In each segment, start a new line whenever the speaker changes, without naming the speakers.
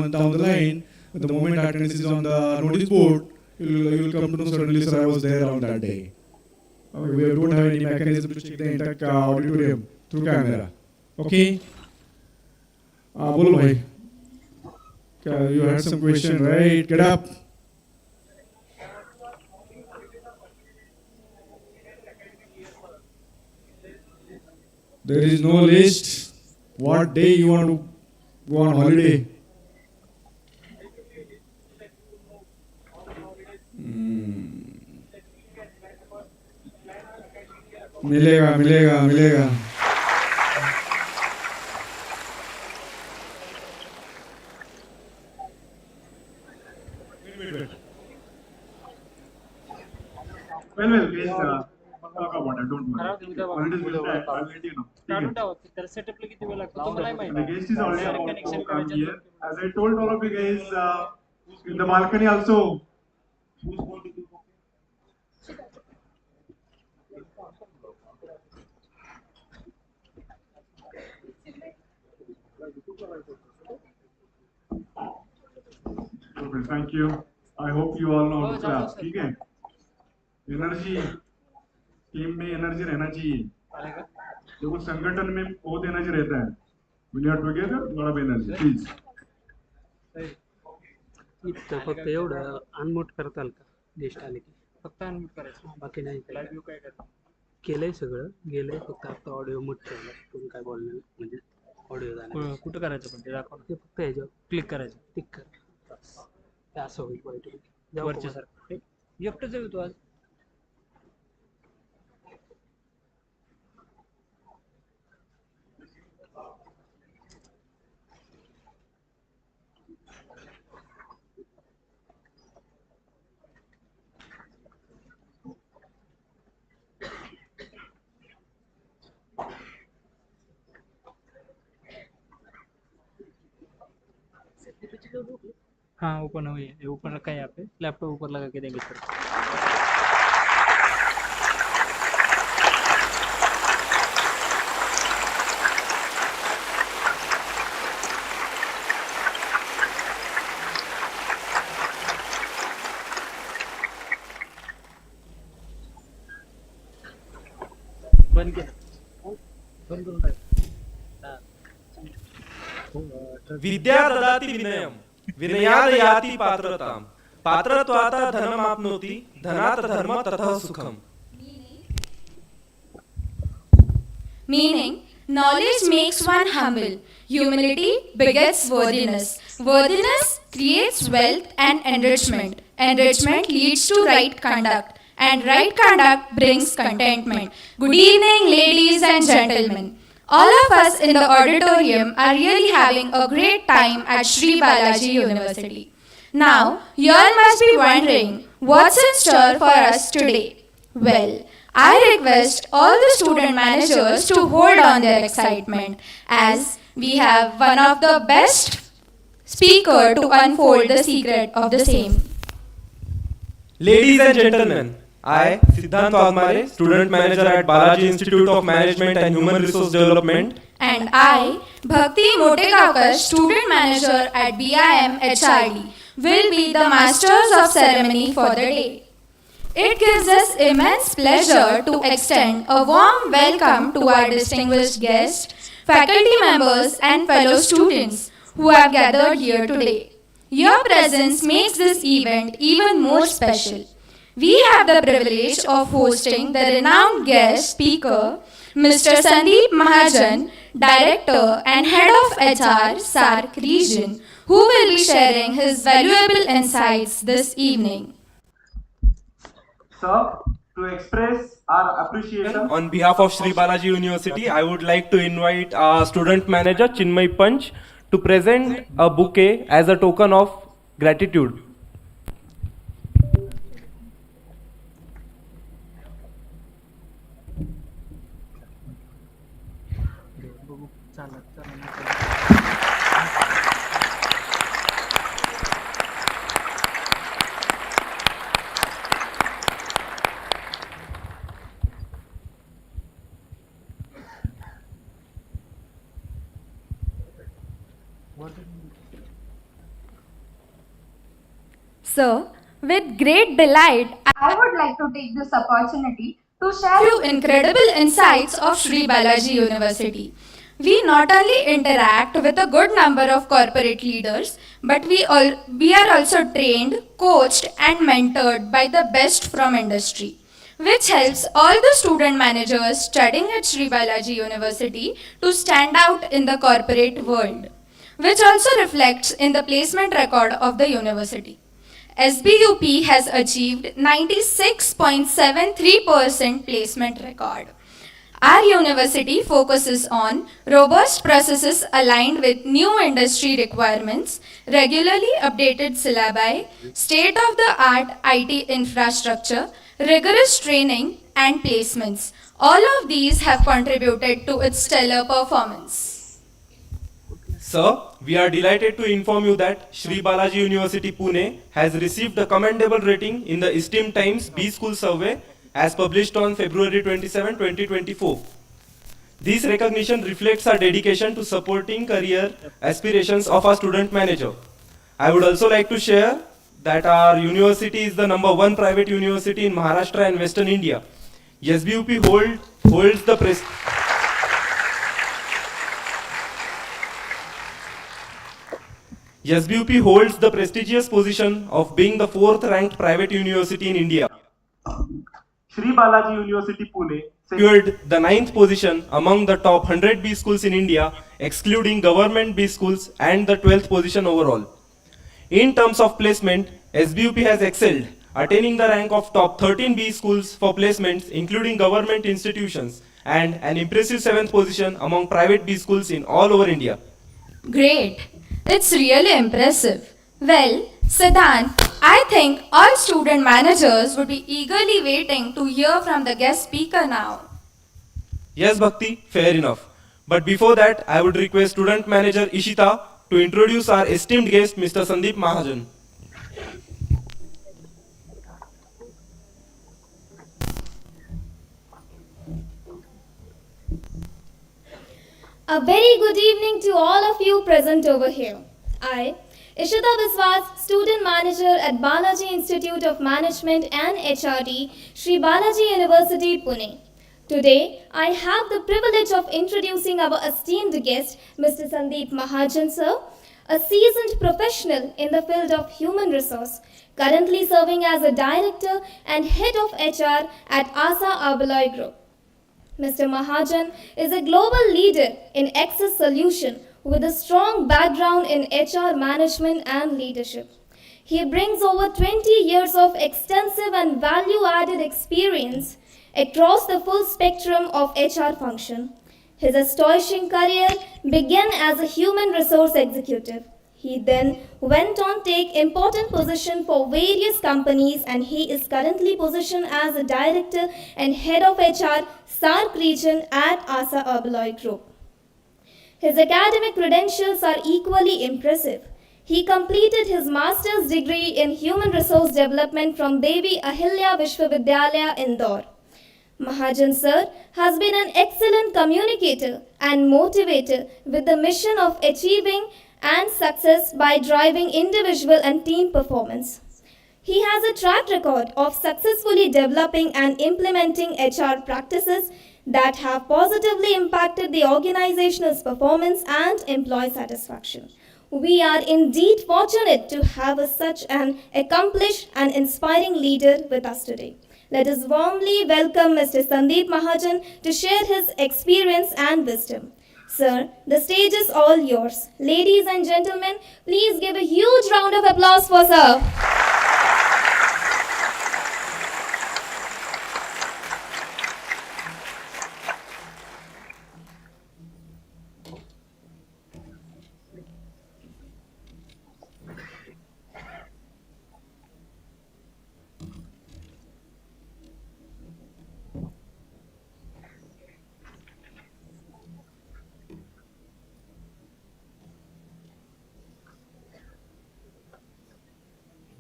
down the line, the moment attendance is on the notice board, you will come to know suddenly, sir, I was there on that day. We don't have any mechanism to check the entire auditorium through camera. Okay? Bolo bhai. You had some question, right? Get up. There is no list. What day you want to go on holiday? मिलेगा मिलेगा मिलेगा
Well, please talk about it. Don't worry. Holidays will start. I'll let you know. The guest is already about to come here. As I told all of you guys, in the balcony also. Okay, thank you. I hope you all know the class. Okay. Energy, team में energy रहना चाहिए. देखो संगठन में बहुत energy रहता है. When you are together, lot of energy. Please.
इथं फक्त एवढं अनम्यूट करताल का गेस्ट आले की फक्त अनम्यूट करायचं बाकी नाही लाईव्ह काय करतो केलंय सगळं गेलंय फक्त आता ऑडिओ म्यूट ठेवला तुम्ही काय बोलणार म्हणजे ऑडिओ जाणार कुठं करायचं पण ते दाखव ते फक्त ह्याच्यावर क्लिक करायचं टिक कर ते असं होईल पाहिजे वरच्या सर एकटंच आहे तू आज हाँ ओपन हुई है ऊपर रखा है यहाँ पे लैपटॉप ऊपर लगा के देंगे सर बंद के बंद करून टाक
विद्या ददाति विनयम विनयाद याति पात्रताम पात्रत्वात् धनमाप्नोति धनात् धर्म ततः सुखम.
Meaning, knowledge makes one humble. Humility begets worthiness. Worthiness creates wealth and enrichment. Enrichment leads to right conduct. And right conduct brings contentment. Good evening, ladies and gentlemen. All of us in the auditorium are really having a great time at Sri Balaji University. Now, you all must be wondering, what's in store for us today? Well, I request all the student managers to hold on their excitement as we have one of the best speaker to unfold the secret of the same.
Ladies and gentlemen, I, Siddhant Wagmare, Student Manager at Balaji Institute of Management and Human Resource Development.
And I, Bhakti Motegavkar, Student Manager at BIMM HRD, will be the masters of ceremony for the day. It gives us immense pleasure to extend a warm welcome to our distinguished guests, faculty members and fellow students who have gathered here today. Your presence makes this event even more special. We have the privilege of hosting the renowned guest speaker, Mr. Sandeep Mahajan, Director and Head of HR, SARC Region, who will be sharing his valuable insights this evening.
Sir, to express our appreciation
On behalf of Sri Balaji University, I would like to invite our Student Manager Chinmay Panch to present a bouquet as a token of gratitude.
So, with great delight, I would like to take this opportunity to share you incredible insights of Sri Balaji University. We not only interact with a good number of corporate leaders, but we are also trained, coached, and mentored by the best from industry, which helps all the student managers studying at Sri Balaji University to stand out in the corporate world, which also reflects in the placement record of the university. SBUP has achieved 96.73% placement record. Our university focuses on robust processes aligned with new industry requirements, regularly updated syllabi, state-of-the-art IT infrastructure, rigorous training, and placements. All of these have contributed to its stellar performance.
Sir, we are delighted to inform you that Sri Balaji University Pune has received a commendable rating in the Esteemed Times B School Survey as published on February 27, 2024. This recognition reflects our dedication to supporting career aspirations of our student manager. I would also like to share that our university is the #1 private university in Maharashtra and Western India. SBUP holds the SBUP holds the prestigious position of being the 4th ranked private university in India.
Sri Balaji University Pune
Secured the 9th position among the top 100 B schools in India, excluding government B schools, and the 12th position overall. In terms of placement, SBUP has excelled, attaining the rank of top 13 B schools for placements, including government institutions, and an impressive 7th position among private B schools in all over India.
Great. It's really impressive. Well, Siddhant, I think all student managers would be eagerly waiting to hear from the guest speaker now.
Yes, Bhakti, fair enough. But before that, I would request student manager Ishita to introduce our esteemed guest, Mr. Sandeep Mahajan.
A very good evening to all of you present over here. I, Ishita Biswas, Student Manager at Balaji Institute of Management and HRD, Sri Balaji University, Pune. Today, I have the privilege of introducing our esteemed guest, Mr. Sandeep Mahajan, sir, a seasoned professional in the field of human resource, currently serving as a Director and Head of HR at Assa Abloy Group. Mr. Mahajan is a global leader in access solution with a strong background in HR management and leadership. He brings over 20 years of extensive and value-added experience across the full spectrum of HR function. His astonishing career began as a human resource executive. He then went on to take important positions for various companies, and he is currently positioned as a Director and Head of HR SARC region at Assa Abloy Group. His academic credentials are equally impressive. He completed his master's degree in human resource development from Devi Ahilya Vishwavidyalaya, Indore. Mahajan sir has been an excellent communicator and motivator with the mission of achieving and success by driving individual and team performance. He has a track record of successfully developing and implementing HR practices that have positively impacted the organization's performance and employee satisfaction. We are indeed fortunate to have such an accomplished and inspiring leader with us today. Let us warmly welcome Mr. Sandeep Mahajan to share his experience and wisdom. Sir, the stage is all yours. Ladies and gentlemen, please give a huge round of applause for sir.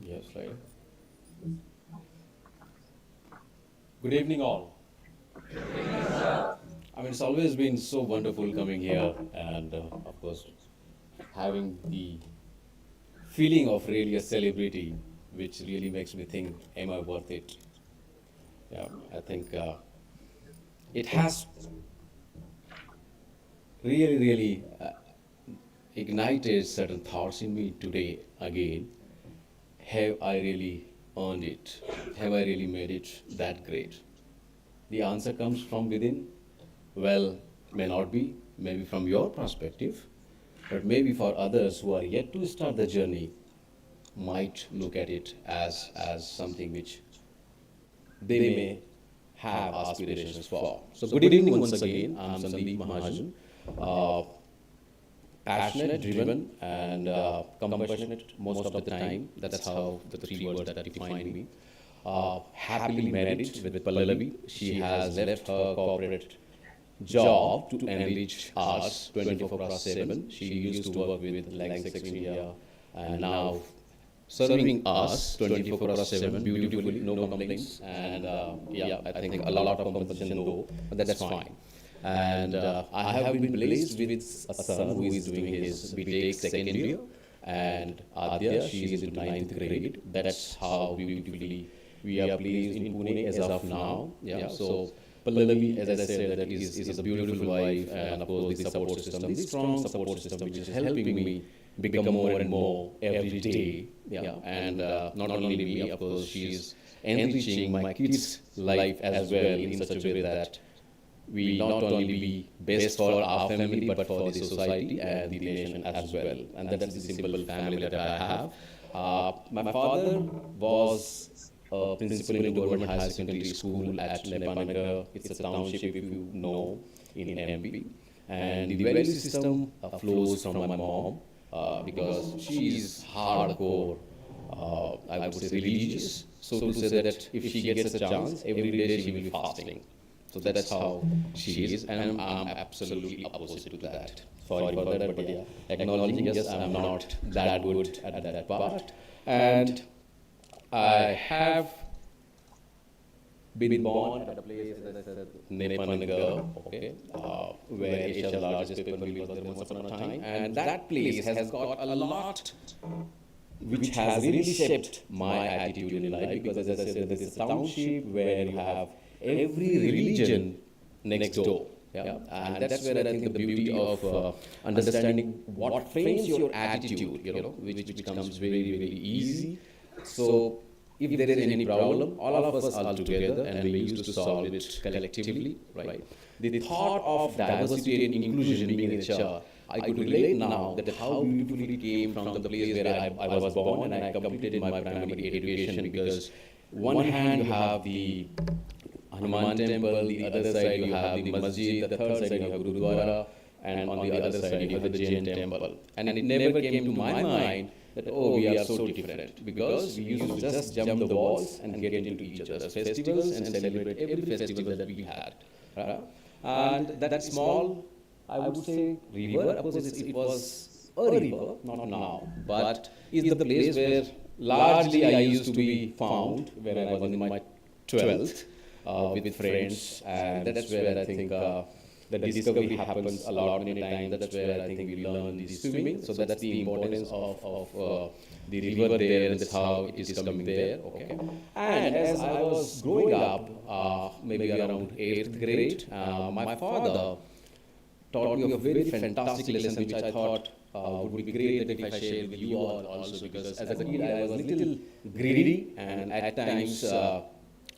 Yes, right. Good evening, all. I mean, it's always been so wonderful coming here and, of course, having the feeling of really a celebrity which really makes me think, am I worth it? Yeah, I think it has really ignited certain thoughts in me today again. Have I really earned it? Have I really made it that great? The answer comes from within. Well, may not be, maybe from your perspective, but maybe for others who are yet to start the journey might look at it as something which they may have aspirations for. So good evening once again. I'm Sandeep Mahajan. Passionate, driven, and compassionate most of the time. That's how the three words that define me. Happily married with Balaji. She has left her corporate job to enrich us 24/7. She used to work with Lanxess India and now serving us 24/7 beautifully, no complaints. And yeah, I think a lot of compensation, no, but that's fine. And I have been blessed with a son who is doing his BTech second year, and Adya, she is in 9th grade. That's how beautifully we are placed in Pune as of now. Yeah, so Pallavi, as I said, that is a beautiful wife, and of course the support system, the strong support system, which is helping me become more and more every day. Yeah, and not only me, of course, she is enriching my kids' life as well in such a way that we not only be best for our family, but for the society and the nation as well. And that's the simple family that I have. My father was a principal in a government high secondary school at Nepanagar. It's a township, if you know, in MP. And the value system flows from my mom because she is hardcore, I would say religious. So to say that if she gets a chance, every day she will be fasting. So that's how she is, and I'm absolutely opposite to that. Sorry for that, but yeah, acknowledging, yes, I'm not that good at that part. And I have been born at a place, as I said, Nepanagar, okay, where Asia's largest paper mill was there once upon a time. And that place has got a lot which has really shaped my attitude in life, because as I said, this is a township where you have every religion next door. Yeah? And that's where I think the beauty of understanding what frames your attitude, which comes very easy. So if there is any problem, all of us are together and we used to solve it collectively, right? The thought of diversity and inclusion being in HR, I could relate now that how beautifully it came from the place where I was born and I completed my primary education, because one hand you have the Hanuman temple, the other side you have the masjid, the third side you have Gurudwara, and on the other side you have the Jain temple. And it never came to my mind that, oh, we are so different, because we used to just jump the walls and get into each other's festivals and celebrate every festival that we had. And that small, I would say, river, of course it was a river, not now, but is the place where largely I used to be found when I was in my 12th. With friends, and that's where I think the discovery happens a lot many times. That's where I think we learn the swimming. So that's the importance of the river there, and that's how it is coming there. Okay. And as I was growing up, maybe around 8th grade, my father taught me a very fantastic lesson, which I thought would be great that if I share with you all also, because as a kid I was a little greedy, and at times,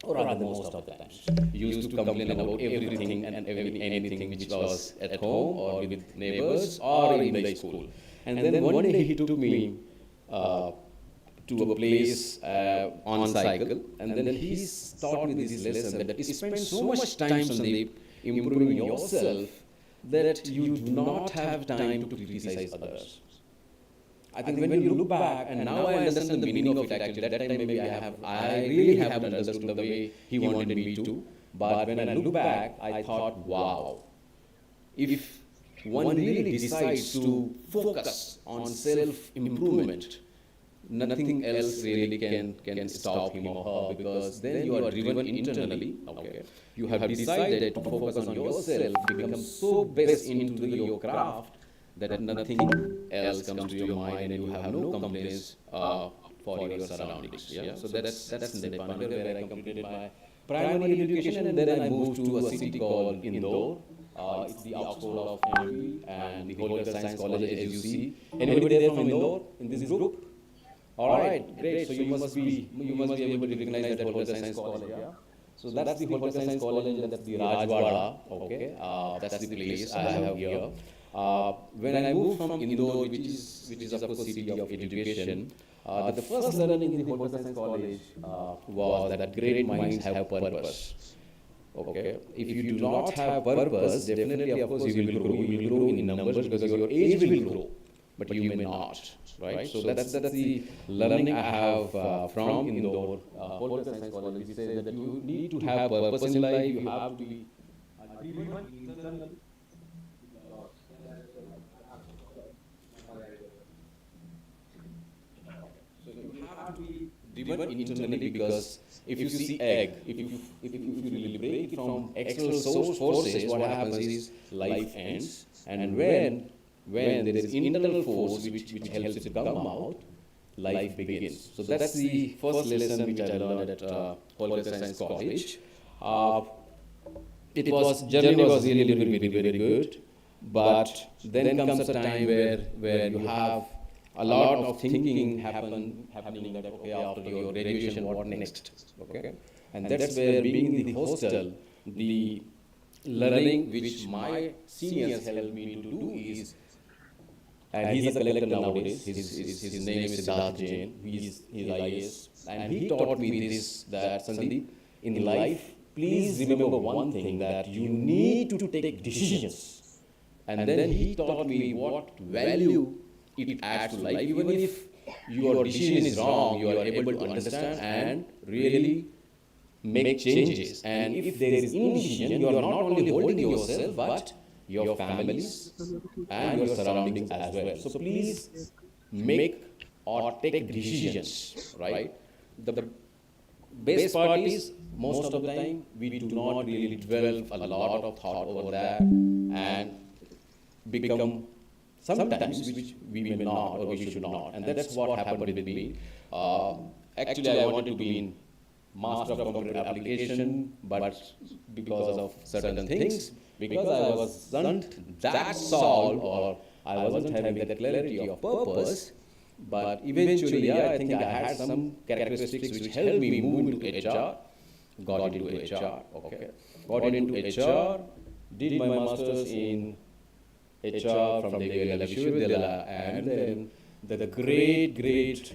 or rather most of the times, used to complain about everything and anything which was at home or with neighbors or in the school. And then one day he took me to a place on cycle, and then he taught me this lesson that you spend so much time, Sandeep, improving yourself that you do not have time to criticize others. I think when you look back, and now I understand the meaning of it actually, that time maybe I really haven't understood the way he wanted me to, but when I look back, I thought, wow, if one really decides to focus on self-improvement, nothing else really can stop him or her, because then you are driven internally, okay? You have decided to focus on yourself, become so best into your craft, that nothing else comes to your mind and you have no complaints for your surroundings. Yeah, so that's Nepanagar, where I completed my primary education, and then I moved to a city called Indore. It's the Oxford of MP and the Holker Science College, as you see. Anybody there from Indore in this group? All right, great. So you must be able to recognize that Holker Science College. Yeah. So that's the Holker Science College, and that's the Rajwada. Okay, that's the place I have here. When I moved from Indore, which is of course city of education, the first learning in the Holker Science College was that great minds have purpose. Okay, if you do not have purpose, definitely of course you will grow. You will grow in numbers because your age will grow, but you may not. Right, so that's the learning I have from Indore Holker Science College. It says that you need to have purpose in life. You have to be driven internally. So you have to be driven internally, because if you see egg, if you really break it from external forces, what happens is life ends, and when there is internal force which helps it come out, life begins. So that's the first lesson which I learned at Holker Science College. It was journey was really very good, but then comes a time where you have a lot of thinking happening that okay, after your graduation, what next? Okay, and that's where being in the hostel, the learning which my seniors helped me to do is. And he's a collector nowadays. His name is Siddharth Jain. He's IAS. And he taught me this, that Sandeep, in life, please remember one thing, that you need to take decisions. And then he taught me what value it adds to life. Even if your decision is wrong, you are able to understand and really make changes. And if there is indecision, you are not only holding yourself, but your families and your surroundings as well. So please make or take decisions, right? The best part is, most of the time, we do not really dwell a lot of thought over that and become sometimes which we may not or we should not. And that's what happened with me. Actually, I wanted to be in Master of Computer Application, but because of certain things, because I wasn't that solved, or I wasn't having that clarity of purpose, but eventually, I think I had some characteristics which helped me move into HR, got into HR, okay. Got into HR, did my master's in HR from the Vishwavidyalaya, and then the great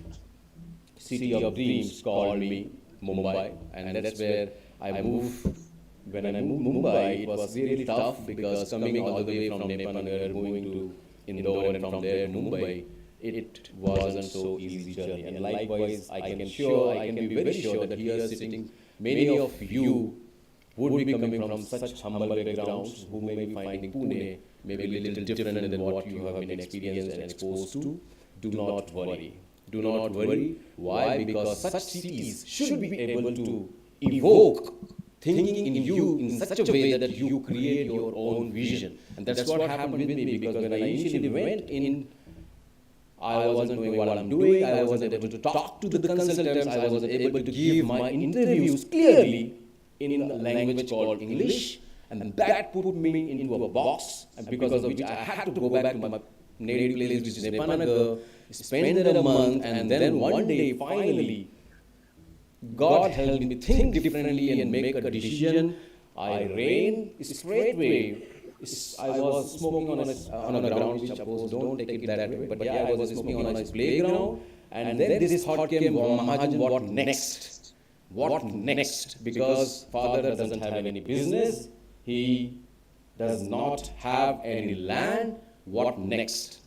city of dreams called me, Mumbai, and that's where I moved. When I moved Mumbai, it was really tough, because coming all the way from Nepanagar, moving to Indore, and from there Mumbai, it wasn't so easy journey. And likewise, I can be very sure that here sitting, many of you would be coming from such humble backgrounds, who may be finding Pune maybe a little different than what you have been experienced and exposed to. Do not worry. Do not worry. Why? Because such cities should be able to evoke thinking in you in such a way that you create your own vision. And that's what happened with me, because when I initially went in, I wasn't knowing what I'm doing, I wasn't able to talk to the consultants, I wasn't able to give my interviews clearly in a language called English, and that put me into a box, and because of which I had to go back to my native place, which is Nepanagar, spend there a month, and then one day, finally, God helped me think differently and make a decision. I ran straightway. I was smoking on a ground, which of course don't take it that way, but yeah, I was smoking on a playground, and then this thought came, Mahajan, what next? What next? Because father doesn't have any business, he does not have any land, what next?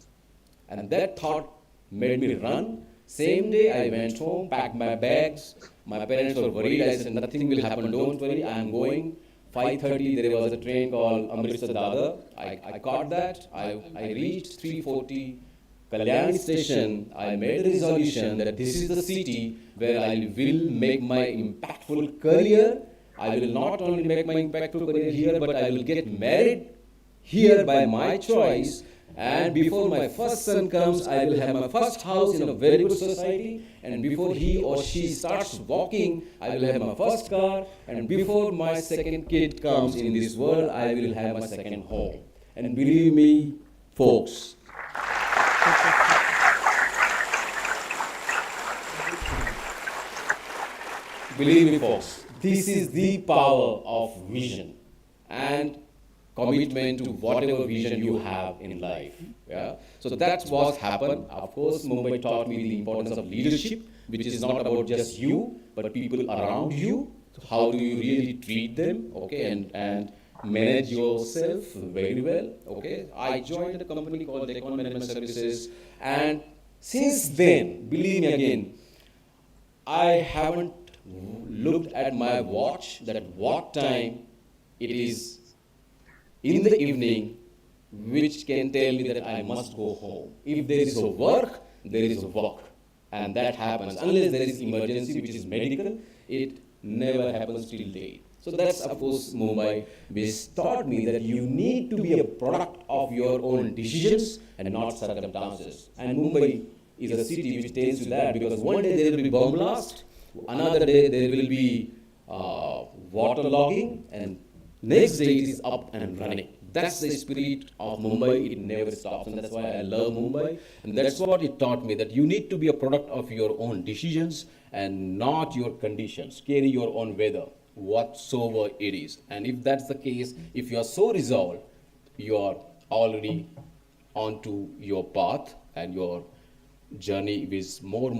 And that thought made me run. Same day I went home, packed my bags. My parents were worried. I said, nothing will happen, don't worry, I am going. 5:30, there was a train called Amritsar Dadar. I caught that. I reached 3:40 Kalyan station. I made a resolution that this is the city where I will make my impactful career. I will not only make my impactful career here, but I will get married here by my choice. And before my first son comes, I will have my first house in a very good society. And before he or she starts walking, I will have my first car. And before my second kid comes in this world, I will have my second home. And believe me, folks, believe me, folks, this is the power of vision and commitment to whatever vision you have in life. Yeah? So that's what happened. Of course, Mumbai taught me the importance of leadership, which is not about just you, but people around you. So how do you really treat them, okay, and manage yourself very well, okay. I joined a company called Decon Management Services, and since then, believe me again, I haven't looked at my watch that at what time it is in the evening, which can tell me that I must go home. If there is a work, there is a work. And that happens. Unless there is emergency, which is medical, it never happens till date. So that's, of course, Mumbai, which taught me that you need to be a product of your own decisions and not circumstances. And Mumbai is a city which tells you that, because one day there will be bomb blast, another day there will be water logging, and next day it is up and running. That's the spirit of Mumbai. It never stops, and that's why I love Mumbai. And that's what it taught me, that you need to be a product of your own decisions and not your conditions. Carry your own weather, whatsoever it is. And if that's the case, if you are so resolved, you are already onto your path, and your journey is more.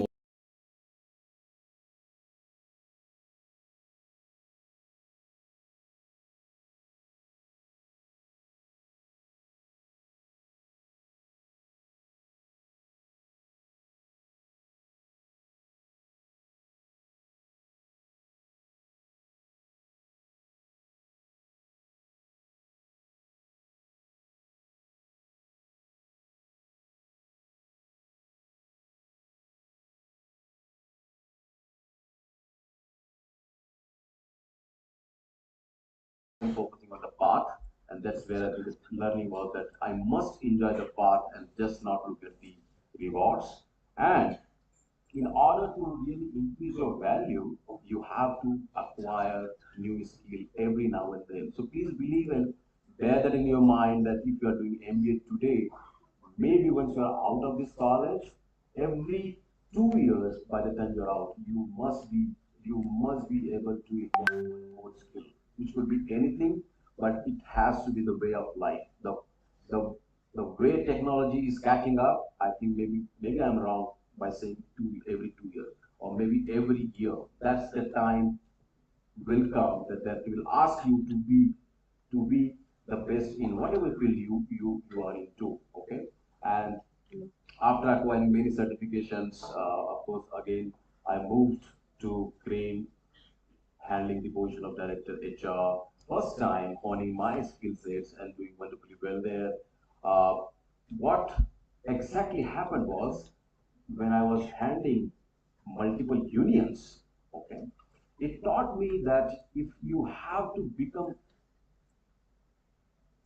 Focusing on the path, and that's where I think the learning was that I must enjoy the path and just not look at the rewards. And in order to really increase your value, you have to acquire new skill every now and then. So please believe and bear that in your mind, that if you are doing MBA today, maybe once you are out of this college, every 2 years, by the time you're out, you must be able to acquire more skill, which could be anything, but it has to be the way of life. The the way technology is catching up, I think maybe I'm wrong by saying every 2 years, or maybe every year. That's the time will come that will ask you to be the best in whatever field you are into. Okay, and after acquiring many certifications, of course, again I moved to Crane, handling the position of director HR. First time honing my skill sets and doing wonderfully well there. What exactly happened was, when I was handling multiple unions, okay, it taught me that if you have to become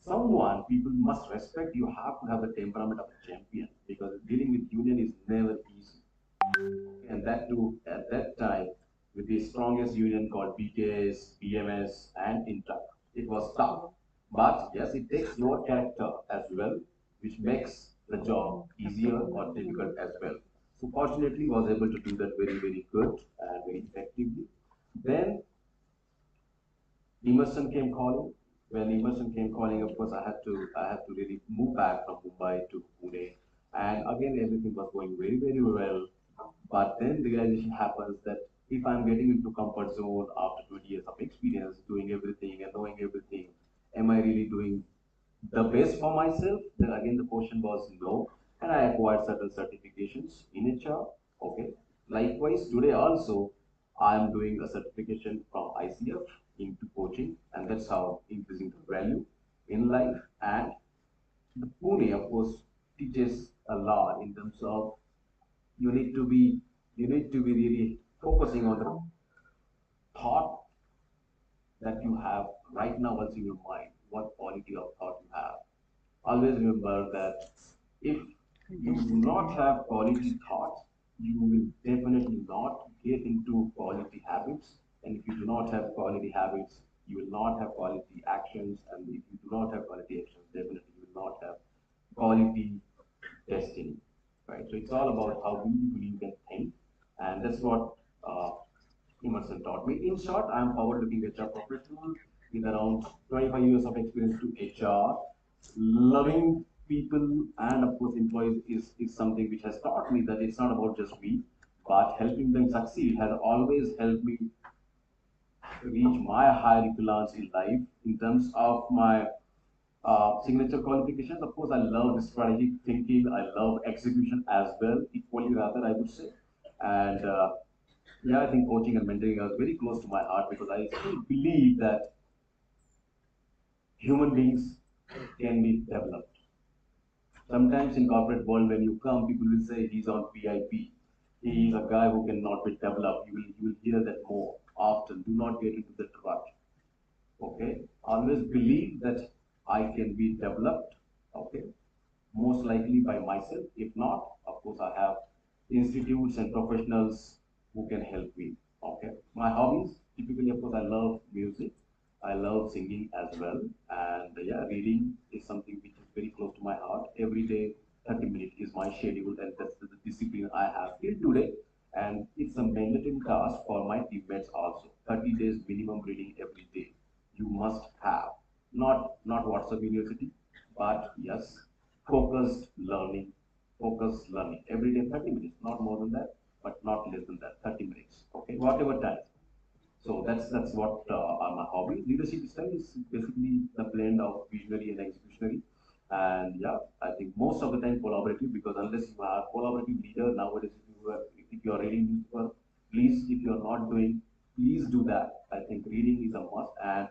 someone people must respect, you have to have the temperament of a champion, because dealing with union is never easy. And that too, at that time, with the strongest union called BKS, BMS, and Intra. It was tough. But yes, it takes your character as well, which makes the job easier or difficult as well. So fortunately, was able to do that very, very good and very effectively. Then immersion came calling. When immersion came calling, of course, I had to really move back from Mumbai to Pune, and again everything was going very, very well. But then the realization happens that if I'm getting into comfort zone after 20 years of experience, doing everything and knowing everything, am I really doing the best for myself? Then again the question was no, and I acquired certain certifications in HR. Okay. Likewise, today also I am doing a certification from ICF into coaching, and that's how increasing the value in life. And the Pune, of course, teaches a lot in terms of you need to be you need to be really focusing on the thought that you have right now, what's in your mind, what quality of thought you have. always remember that if you do not have quality thoughts, you will definitely not get into quality habits. And if you do not have quality habits, you will not have quality actions. And if you do not have quality actions, definitely you will not have quality destiny. Right? So it's all about how beautifully you can think. And that's what Emerson taught me. In short, I am forward-looking HR professional with around 25 years of experience to HR. Loving people and of course employees is something which has taught me that it's not about just me, but helping them succeed has always helped me reach my higher echelons in life in terms of my signature qualifications. Of course, I love strategic thinking. I love execution as well, equally rather, I would say. And yeah, I think coaching and mentoring are very close to my heart because I still believe that human beings can be developed. Sometimes in corporate world, when you come, people will say he's on BIP. He is a guy who cannot be developed. You will hear that more often. Do not get into the rut. Okay, always believe that I can be developed. Okay, most likely by myself. If not, of course, I have institutes and professionals who can help me. Okay, my hobbies typically, of course, I love music. I love singing as well, and yeah, reading is something which is very close to my heart. Every day, 30 minutes is my schedule, and that's the discipline I have till today. And it's a mandatory task for my teammates also. 30 days minimum reading every day. You must have not WhatsApp University, but yes, focused learning every day 30 minutes, not more than that, but not less than that, 30 minutes. Okay, whatever time. So that's what are my hobbies. Leadership style is basically the blend of visionary and executionary. And yeah, I think most of the time collaborative because unless you are a collaborative leader nowadays, if you are reading newspaper, please if you are not doing, please do that. I think reading is a must, and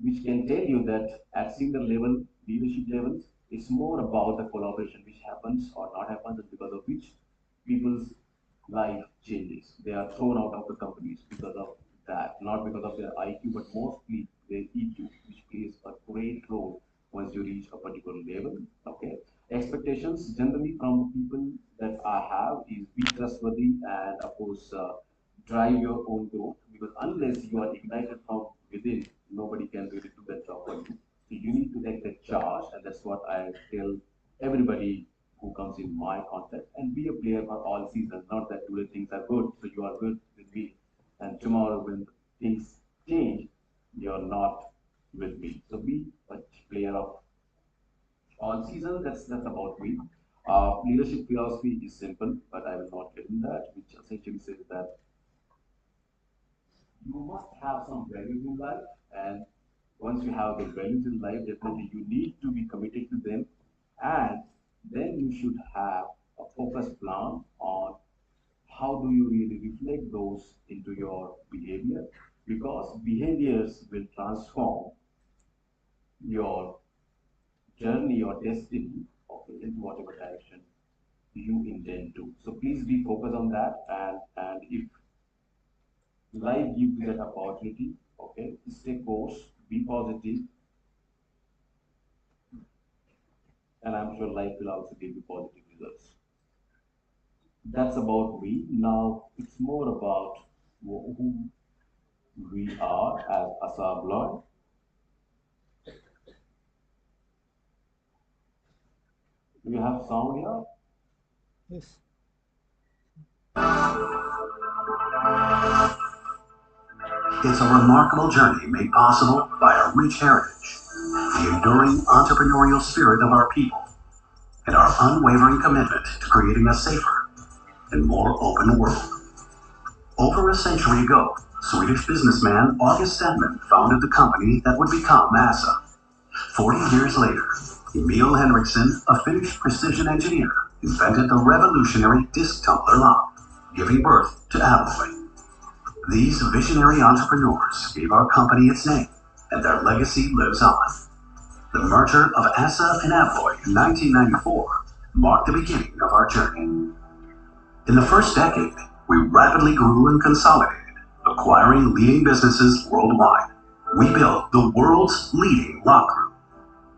which can tell you that at senior level, leadership levels, it's more about the collaboration which happens or not happens, and because of which people's life changes. They are thrown out of the companies because of that, not because of their IQ, but mostly their EQ, which plays a great role once you reach a particular level. Okay. Expectations generally from people that I have is be trustworthy and of course drive your own growth because unless you are ignited from within, nobody can really do that job for you. So you need to take that charge, and that's what I tell everybody who comes in my contact and be a player for all seasons. Not that today things are good, so you are good with me, and tomorrow when things change, you're not with me. So be a player of all seasons. That's about me. Leadership philosophy is simple, but I will not get in that, which essentially says that you must have some values in life, and once you have the values in life, definitely you need to be committed to them, and then you should have a focused plan on how do you really reflect those into your behavior, because behaviors will transform your journey or destiny, okay, into whatever direction you intend to. So please be focused on that, and if life gives you that opportunity, okay, stay course, be positive, and I'm sure life will also give you positive results. That's about me. Now it's more about who we are as Assa Abloy. Do you have sound here?
Yes.
It's a remarkable journey made possible by a rich heritage, the enduring entrepreneurial spirit of our people, and our unwavering commitment to creating a safer and more open world. Over a century ago, Swedish businessman August Sandman founded the company that would become Assa. 40 years later, Emil Henriksson, a Finnish precision engineer, invented the revolutionary disc tumbler lock, giving birth to Abloy. These visionary entrepreneurs gave our company its name, and their legacy lives on. The merger of Assa and Abloy in 1994 marked the beginning of our journey. In the first decade, we rapidly grew and consolidated, acquiring leading businesses worldwide. We built the world's leading lock group.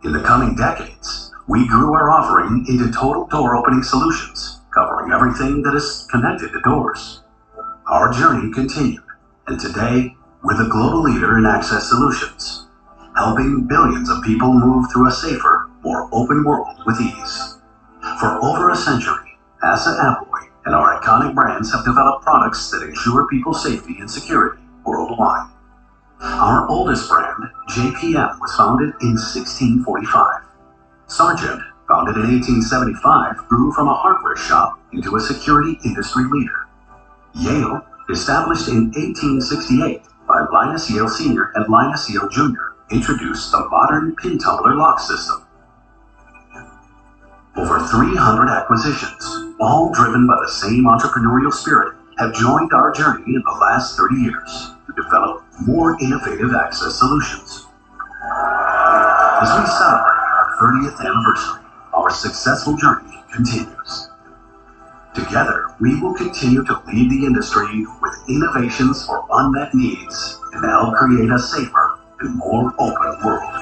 In the coming decades, We grew our offering into total door opening solutions, covering everything that is connected to doors. Our journey continued, and today we're the global leader in access solutions, helping billions of people move through a safer, more open world with ease. For over a century, Assa Abloy and our iconic brands have developed products that ensure people's safety and security worldwide. Our oldest brand, JPM, was founded in 1645. Sargent, founded in 1875, grew from a hardware shop into a security industry leader. Yale, established in 1868 by Linus Yale Sr. and Linus Yale Jr., introduced the modern pin tumbler lock system. Over 300 acquisitions, all driven by the same entrepreneurial spirit, have joined our journey in the last 30 years to develop more innovative access solutions. As we celebrate our 30th anniversary, our successful journey continues. Together, we will continue to lead the industry with innovations for unmet needs and help create a safer and more open world.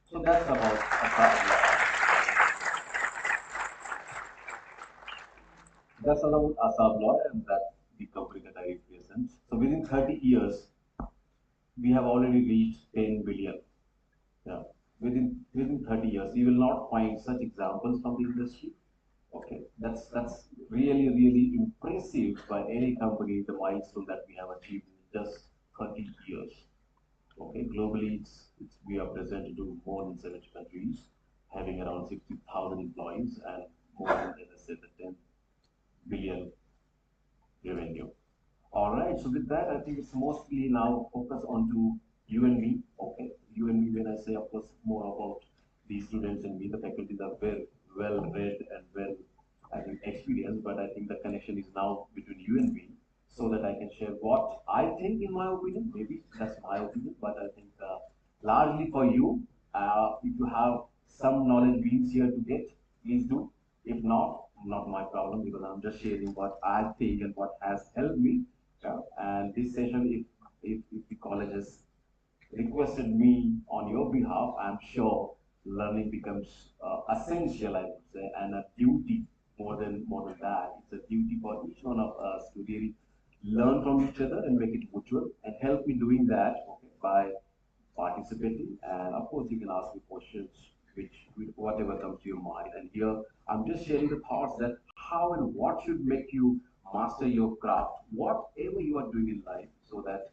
So that's about Assa. That's all about Assa Abloy, and that's the company that I represent. So within 30 years, we have already reached 10 billion. Yeah. Within 30 years, you will not find such examples from the industry. Okay, that's really impressive by any company, the milestone that we have achieved in just 30 years. Okay, globally, we are present to more than 70 countries, having around 60,000 employees and more than, as I said, the 10 billion revenue. All right, so with that, I think it's mostly now focus on to you and me. Okay, you and me, when I say, of course, more about the students and me, the faculties are very well read and well, I think, experienced, but I think the connection is now between you and me, so that I can share what I think, in my opinion. Maybe that's my opinion, but I think largely for you, if you have some knowledge beams here to get, please do. If not, not my problem, because I'm just sharing what I think and what has helped me. And this session, if the college has requested me on your behalf, I'm sure learning becomes essential, I would say, and a duty more than that. It's a duty for each one of us to really learn from each other and make it mutual, and help me doing that, okay, by participating. And of course, you can ask me questions, whatever comes to your mind. And here, I'm just sharing the thoughts that how and what should make you master your craft, whatever you are doing in life, so that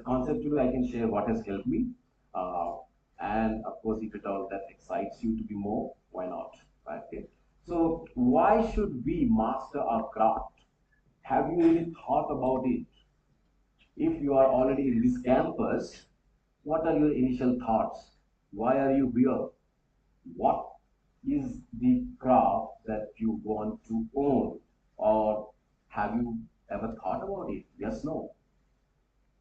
conceptually I can share what has helped me. Uh, and of course, if at all that excites you to be more, why not? Right? Okay. So why should we master our craft? Have you really thought about it? If you are already in this campus, what are your initial thoughts? Why are you here? What is the craft that you want to own? Or have you ever thought about it? Yes, no.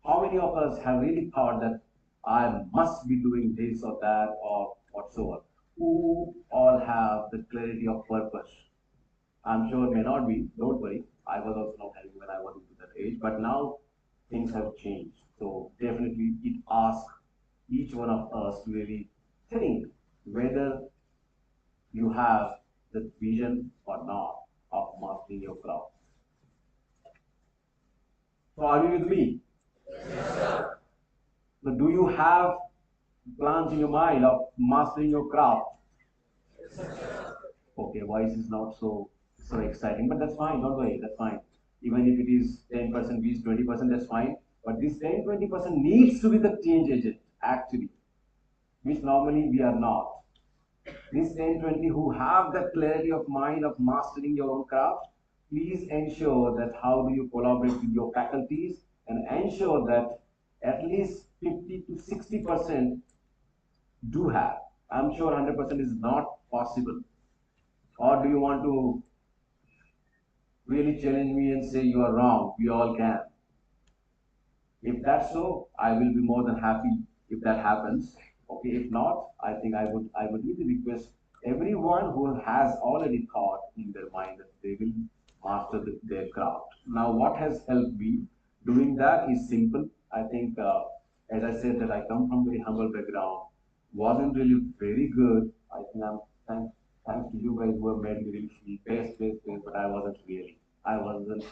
How many of us have really thought that I must be doing this or that or whatsoever? Who all have the clarity of purpose? I'm sure it may not be, don't worry. I was also not having when I was into that age, but now things have changed. So definitely it asks each one of us to really think whether you have the vision or not of mastering your craft. So are you with me? So do you have plans in your mind of mastering your craft? Okay, voice is not so exciting, but that's fine. Don't worry, that's fine. Even if it is 10%, is 20%, that's fine. But this 10-20% needs to be the change agent, actually, which normally we are not. This 10-20 who have that clarity of mind of mastering your own craft, please ensure that how do you collaborate with your faculties and ensure that at least 50 to 60% do have. I'm sure 100% is not possible. Or do you want to really challenge me and say you are wrong? We all can. If that's so, I will be more than happy if that happens. Okay, if not, I think I would really request everyone who has already thought in their mind that they will master their craft. Now, what has helped me doing that is simple. I think, as I said, that I come from very humble background, wasn't really very good. I think I'm thanks to you guys who have made me really feel best, but I wasn't really. I wasn't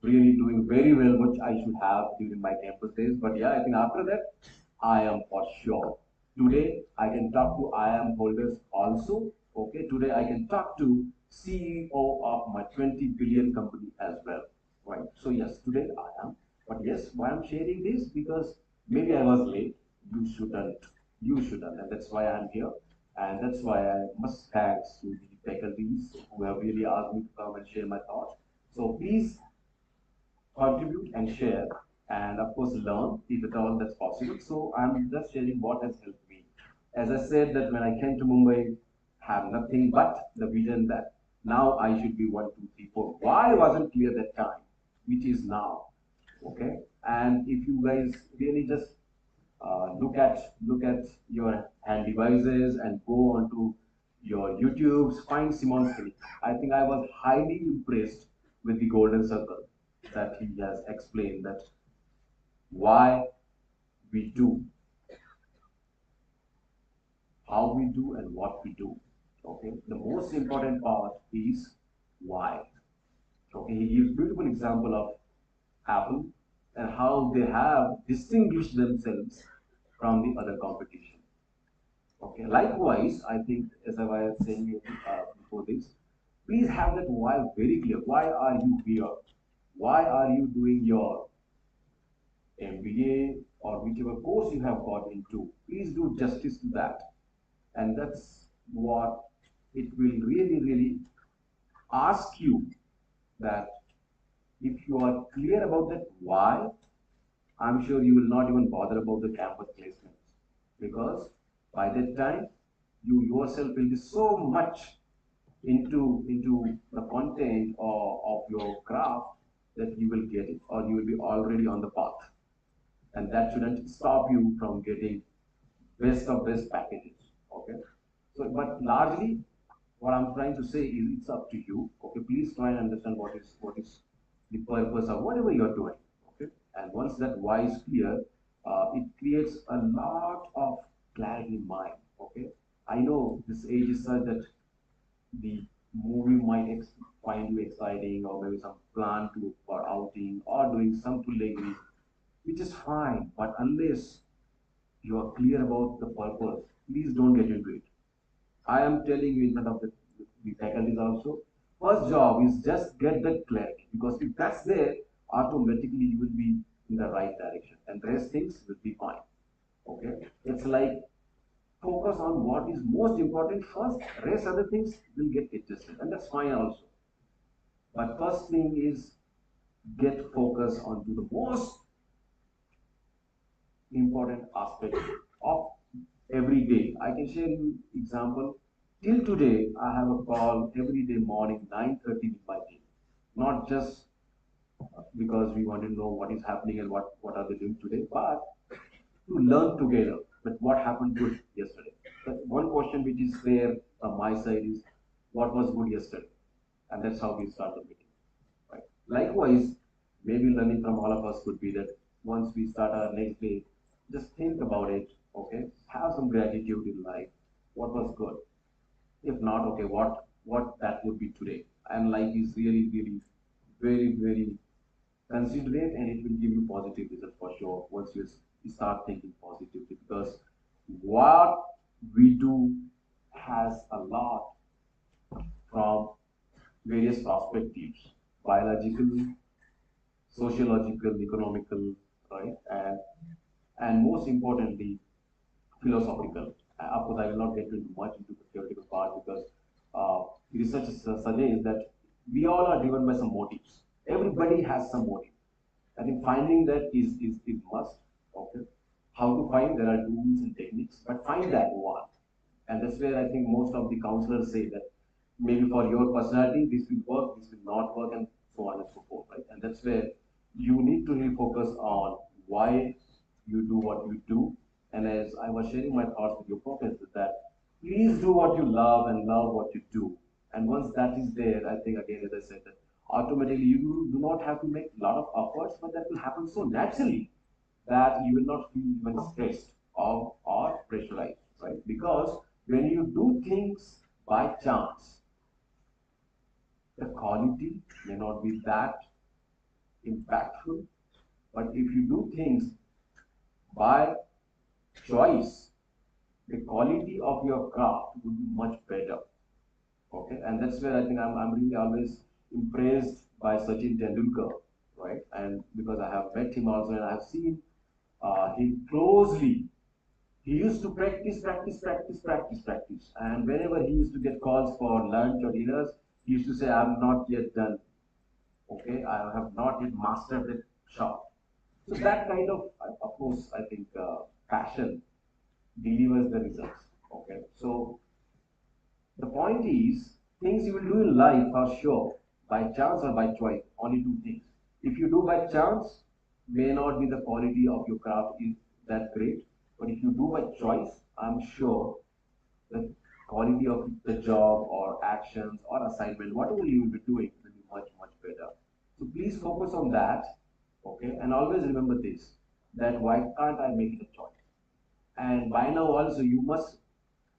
really doing very well, which I should have during my campus days. But yeah, I think after that, I am for sure. Today, I can talk to IIM holders also. Okay, today I can talk to CEO of my 20 billion company as well. Right. So yes, today I am. But yes, why I'm sharing this because maybe I was late. You shouldn't. You shouldn't, and that's why I'm here. And that's why I must thanks to the faculties who have really asked me to come and share my thoughts. So please contribute and share, and of course learn if at all that's possible. So I'm just sharing what has helped me. As I said that when I came to Mumbai, have nothing but the vision that now I should be one, two, three, four. Why wasn't clear that time, which is now. Okay, and if you guys really just look at your hand devices and go onto your YouTubes, find Simon's clinic. I think I was highly impressed with the golden circle that he has explained that why we do, how we do, and what we do. Okay, the most important part is why. Okay, he gives beautiful example of Apple and how they have distinguished themselves from the other competition. Okay. Likewise, I think as I was saying before this, please have that why very clear. Why are you here? Why are you doing your MBA or whichever course you have got into? Please do justice to that, and that's what it will really ask you that if you are clear about that why, I'm sure you will not even bother about the campus placements because by that time you yourself will be so much into the content of your craft that you will get it or you will be already on the path, and that shouldn't stop you from getting best of best packages. Okay, so but largely what I'm trying to say is it's up to you. Okay, please try and understand what is the purpose of whatever you're doing. Okay, and once that why is clear, it creates a lot of clarity in mind. Okay, I know this age is such that the movie might find you exciting or maybe some plan to for outing or doing some pullegri, which is fine. But unless you are clear about the purpose, please don't get into it. I am telling you in front of the faculties also. First job is just get that clarity because if that's there, automatically you will be in the right direction and the rest things will be fine. Okay, it's like focus on what is most important first, rest other things will get adjusted and that's fine also. But first thing is get focus onto the most important aspect of every day. I can share you example. Till today, I have a call every day morning 9:30 with my team. Not just because we want to know what is happening and what are they doing today, but to learn together. But what happened good yesterday? The one question which is there from my side is what was good yesterday, and that's how we start the meeting. Right. Likewise, maybe learning from all of us could be that once we start our next day, just think about it. Okay, have some gratitude in life. What was good? If not, okay, what that would be today? And life is really very considerate, and it will give you positive result for sure once you start thinking positively because what we do has a lot from various perspectives biological, sociological, economical, right? And most importantly, philosophical. Of course, I will not get into much into the theoretical part because research suggests that we all are driven by some motives. Everybody has some motive. I think finding that is must. Okay. How to find? There are tools and techniques, but find that one. And that's where I think most of the counselors say that maybe for your personality, this will work, this will not work, and so on and so forth, right? And that's where you need to really focus on why you do what you do. And as I was sharing my thoughts with your professors, that please do what you love and love what you do. And once that is there, I think again, as I said, that automatically you do not have to make a lot of efforts, but that will happen so naturally that you will not feel even stressed or pressurized, right? Because when you do things by chance, the quality may not be that impactful, but if you do things by choice, the quality of your craft would be much better. Okay, and that's where I think I'm really always impressed by Sachin Tendulkar, right? And because I have met him also and I have seen him closely. He used to practice. And whenever he used to get calls for lunch or dinners, he used to say, I'm not yet done. Okay, I have not yet mastered the shot. So that kind of course, I think passion delivers the results. Okay, so the point is, things you will do in life are sure, by chance or by choice, only two things. If you do by chance, may not be the quality of your craft is that great, but if you do by choice, I'm sure the quality of the job or actions or assignment, whatever you will be doing, will be much, much better. So please focus on that, okay? And always remember this, that why can't I make it a choice? And by now also you must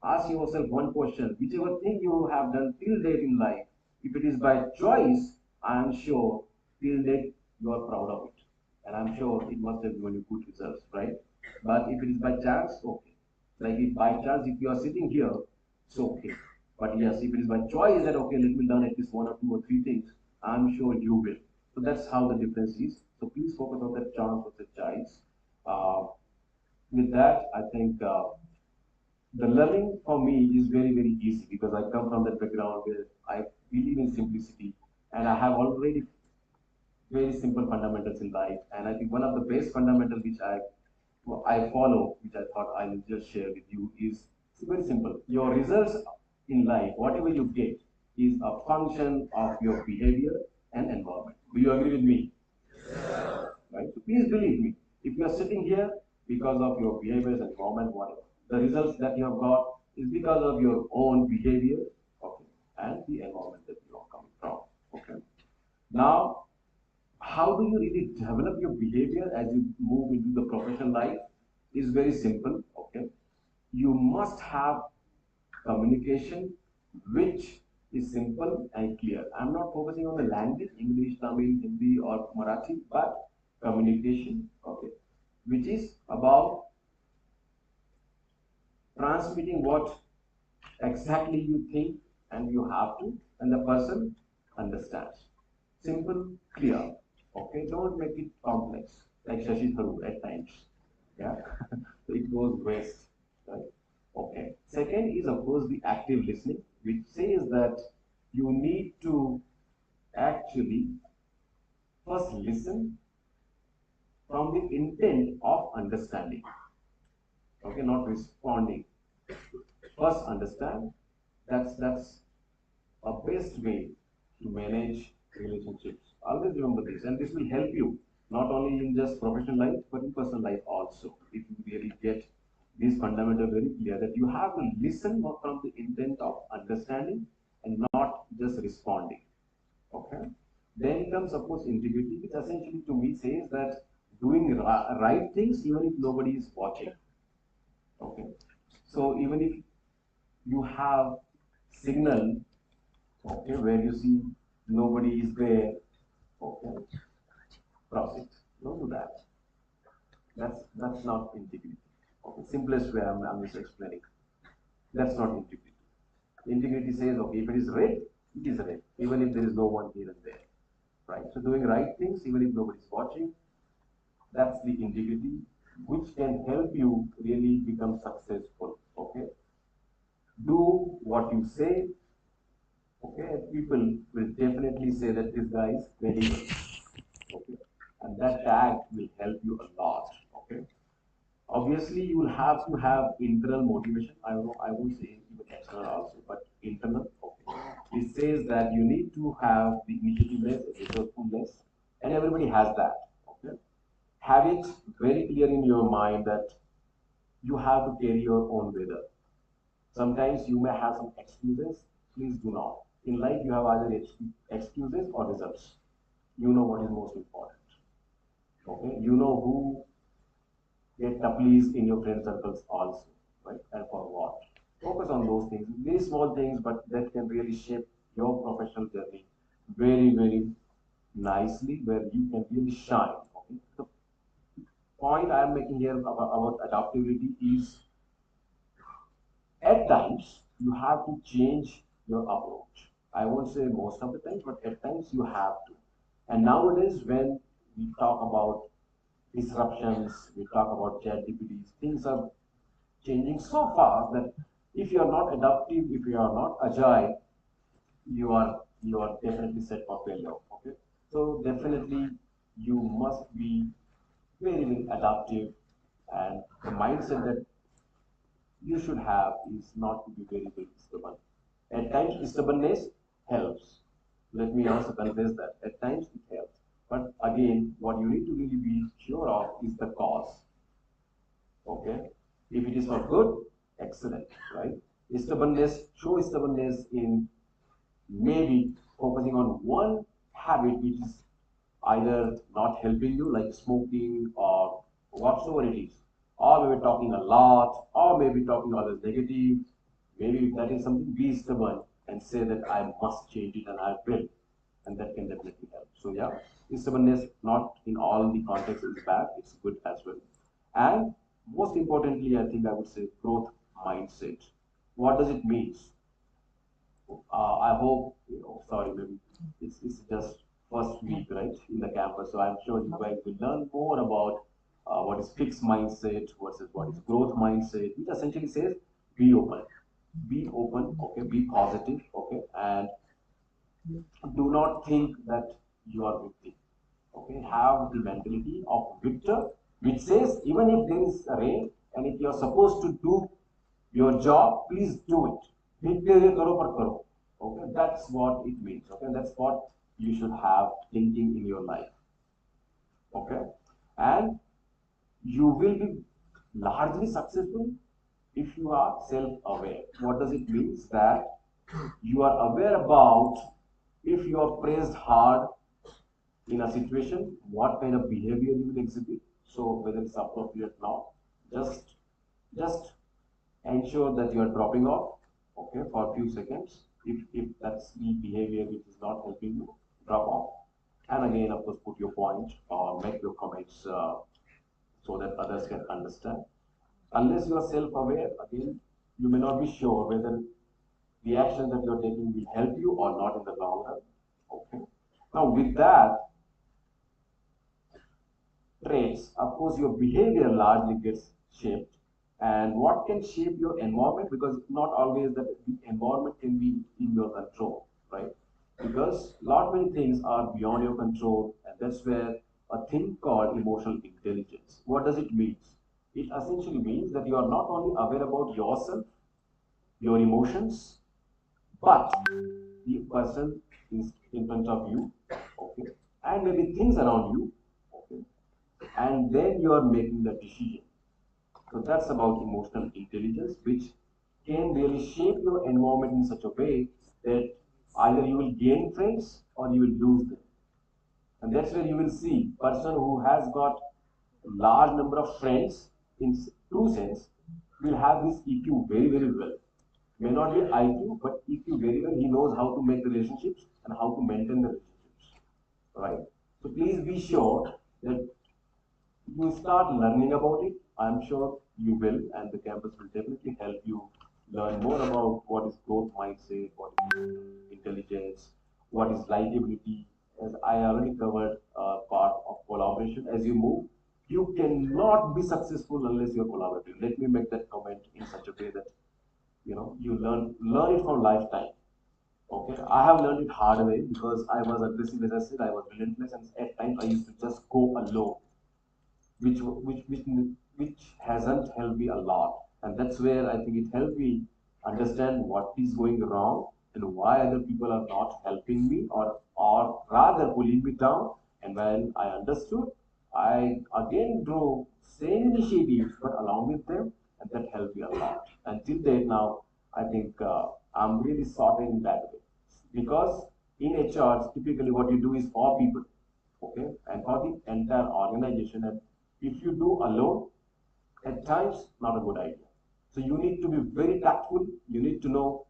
ask yourself one question, whichever thing you have done till date in life, if it is by choice, I am sure till date you are proud of it. And I'm sure it must have given you good results, right? But if it is by chance, okay. Like if by chance, if you are sitting here, it's okay. But yes, if it is by choice that, okay, let me learn at least one or two or three things, I'm sure you will. So that's how the difference is. So please focus on that chance of the choice. With that, I think the learning for me is very, very easy because I come from that background where I believe in simplicity and I have already very simple fundamentals in life. And I think one of the best fundamentals which I follow, which I thought I will just share with you, is very simple. Your results in life, whatever you get, is a function of your behavior and environment. Do you agree with me? Right? So please believe me. If you are sitting here because of your behaviors, environment, whatever, the results that you have got is because of your own behavior, okay, and the environment that you are coming from. Okay. Now, how do you really develop your behavior as you move into the professional life? Is very simple. Okay. You must have communication which is simple and clear. I'm not focusing on the language, English, Tamil, Hindi, or Marathi, but communication, okay, which is about transmitting what exactly you think and you have to, and the person understands. Simple, clear. Okay, don't make it complex, like Shashi Tharoor at times. Yeah, so it goes west, right? Okay. Second is, of course, the active listening, which says that you need to actually first listen from the intent of understanding. Okay, not responding. First understand. That's a best way to manage relationships. Always remember this, and this will help you not only in just professional life but in personal life also. If you really get this fundamental very clear, that you have to listen from the intent of understanding and not just responding. Okay. Then comes, of course, integrity, which essentially to me says that doing right things even if nobody is watching. Okay. So even if you have signal, okay, where you see nobody is there, okay, cross it. Don't do that. That's not integrity. Okay, simplest way I'm just explaining. That's not integrity. Integrity says, okay, if it is red, it is red, even if there is no one here and there. Right? So doing right things, even if nobody is watching, that's the integrity which can help you really become successful. Okay? Do what you say. Okay, people will definitely say that this guy is credible. Okay, and that tag will help you a lot. Okay, obviously you will have to have internal motivation. I won't say even external also, but internal. Okay, it says that you need to have the initiativeness, resourcefulness, and everybody has that. Okay, have it very clear in your mind that you have to carry your own weather. Sometimes you may have some excuses. Please do not. In life, you have either excuses or results. You know what is most important. Okay, you know who get taplis in your friend circles also, right? And for what? Focus on those things, very small things, but that can really shape your professional journey very, very nicely, where you can really shine. Okay? The point I am making here about adaptability is at times you have to change your approach. I won't say most of the time, but at times you have to. And nowadays, when we talk about disruptions, we talk about chat GPTs, things are changing so fast that if you are not adaptive, if you are not agile, you are definitely set for failure. Okay, so definitely you must be very, very adaptive, and the mindset that you should have is not to be very, very stubborn. At times, stubbornness helps. Let me also confess that at times it helps. But again, what you need to really be sure of is the cause. Okay? If it is for good, excellent, right? Show stubbornness in maybe focusing on one habit which is either not helping you, like smoking or whatsoever it is, or maybe talking a lot, or maybe talking always negative. Maybe if that is something, be stubborn and say that I must change it and I will, and that can definitely help. So yeah, stubbornness not in all the contexts is bad; it's good as well. And most importantly, I think I would say growth mindset. What does it mean? I hope, sorry, maybe it's just first week, right, in the campus. So I'm sure you guys will learn more about what is fixed mindset versus what is growth mindset, which essentially says be open, okay, be positive, okay, and do not think that you are victim, okay. Have the mentality of victor, which says even if there is rain and if you are supposed to do your job, please do it. Victory karo par karo. Okay, that's what it means. Okay, that's what you should have thinking in your life. Okay, and you will be largely successful if you are self-aware. What does it mean? That you are aware about if you are praised hard in a situation, what kind of behavior you will exhibit. So whether it's appropriate or not, just ensure that you are dropping off, okay, for a few seconds. If that's the behavior which is not helping you, drop off. And again, of course, put your point or make your comments so that others can understand. Unless you are self-aware, again, you may not be sure whether the action that you are taking will help you or not in the long run. Okay. Now, with that, traits, of course, your behavior largely gets shaped. And what can shape your environment? Because not always that the environment can be in your control, right? Because lot many things are beyond your control, and that's where a thing called emotional intelligence. What does it mean? It essentially means that you are not only aware about yourself, your emotions, but the person is in front of you, okay, and maybe things around you, okay, and then you are making the decision. So that's about emotional intelligence, which can really shape your environment in such a way that either you will gain friends or you will lose them. And that's where you will see person who has got large number of friends in true sense will have this EQ very, very well. May not be IQ, but EQ very well. He knows how to make relationships and how to maintain the relationships. Right. So please be sure that you start learning about it. I'm sure you will, and the campus will definitely help you learn more about what is growth mindset, what is intelligence, what is likability. As I already covered part of collaboration. As you move, you cannot be successful unless you're collaborating. Let me make that comment in such a way that you learn it for lifetime. Okay, I have learned it hard way because I was aggressive, as I said, I was relentless, and at times I used to just go alone, which which which which hasn't helped me a lot. And that's where I think it helped me understand what is going wrong and why other people are not helping me or rather pulling me down. And when I understood, I again drove same initiatives but along with them, and that helped me a lot. Until date now, I think I'm really sorted in that way. Because in HR, typically what you do is for people, okay, and for the entire organization. And if you do alone, at times not a good idea. So you need to be very tactful. You need to know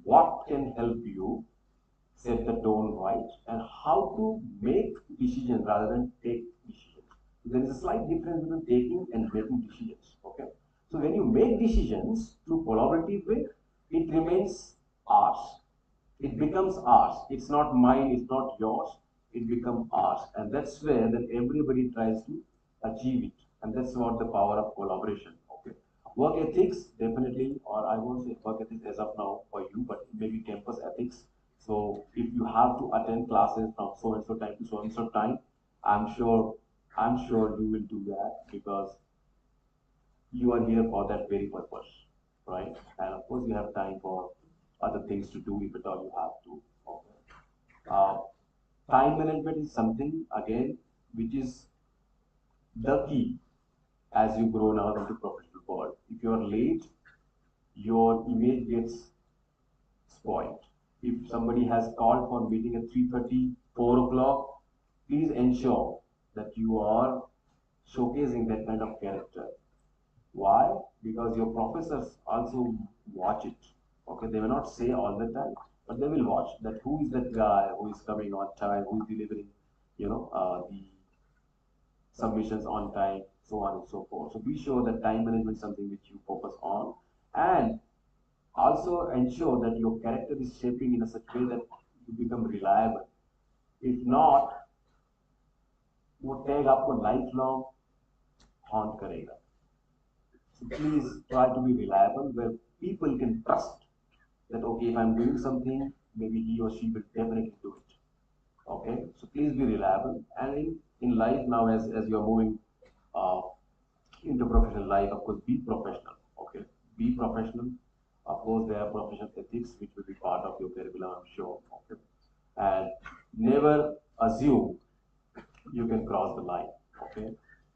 what can help you set the tone right and how to make decisions rather than take decisions. There is a slight difference between taking and making decisions. Okay. So when you make decisions through collaborative way, it remains ours. It becomes ours. It's not mine, it's not yours, it becomes ours. And that's where then everybody tries to achieve it. And that's what the power of collaboration. Okay. Work ethics, definitely, or I won't say work ethics as of now for you, but maybe campus ethics. So if you have to attend classes from so and so time to so and so time, I'm sure you will do that because you are here for that very purpose, right? And of course, you have time for other things to do if at all you have to. Okay. Uh, Time management is something again which is the key as you grow now into professional world. If you are late, your image gets spoiled. If somebody has called for meeting at 3:30, 4 o'clock, please ensure that you are showcasing that kind of character. Why? Because your professors also watch it. Okay, they may not say all the time, but they will watch that who is that guy who is coming on time, who is delivering, the submissions on time, so on and so forth. So be sure that time management is something which you focus on, and also ensure that your character is shaping in a such way that you become reliable. If not, वो tag आपको life long haunt करेगा. So please try to be reliable where people can trust that okay, if I'm doing something, maybe he or she will definitely do it. Okay, so please be reliable. And in life now, as you are moving uh, into professional life, of course, be professional. Okay, be professional. Of course, there are professional ethics which will be part of your curriculum, I'm sure. Okay, and never assume you can cross the line. Okay,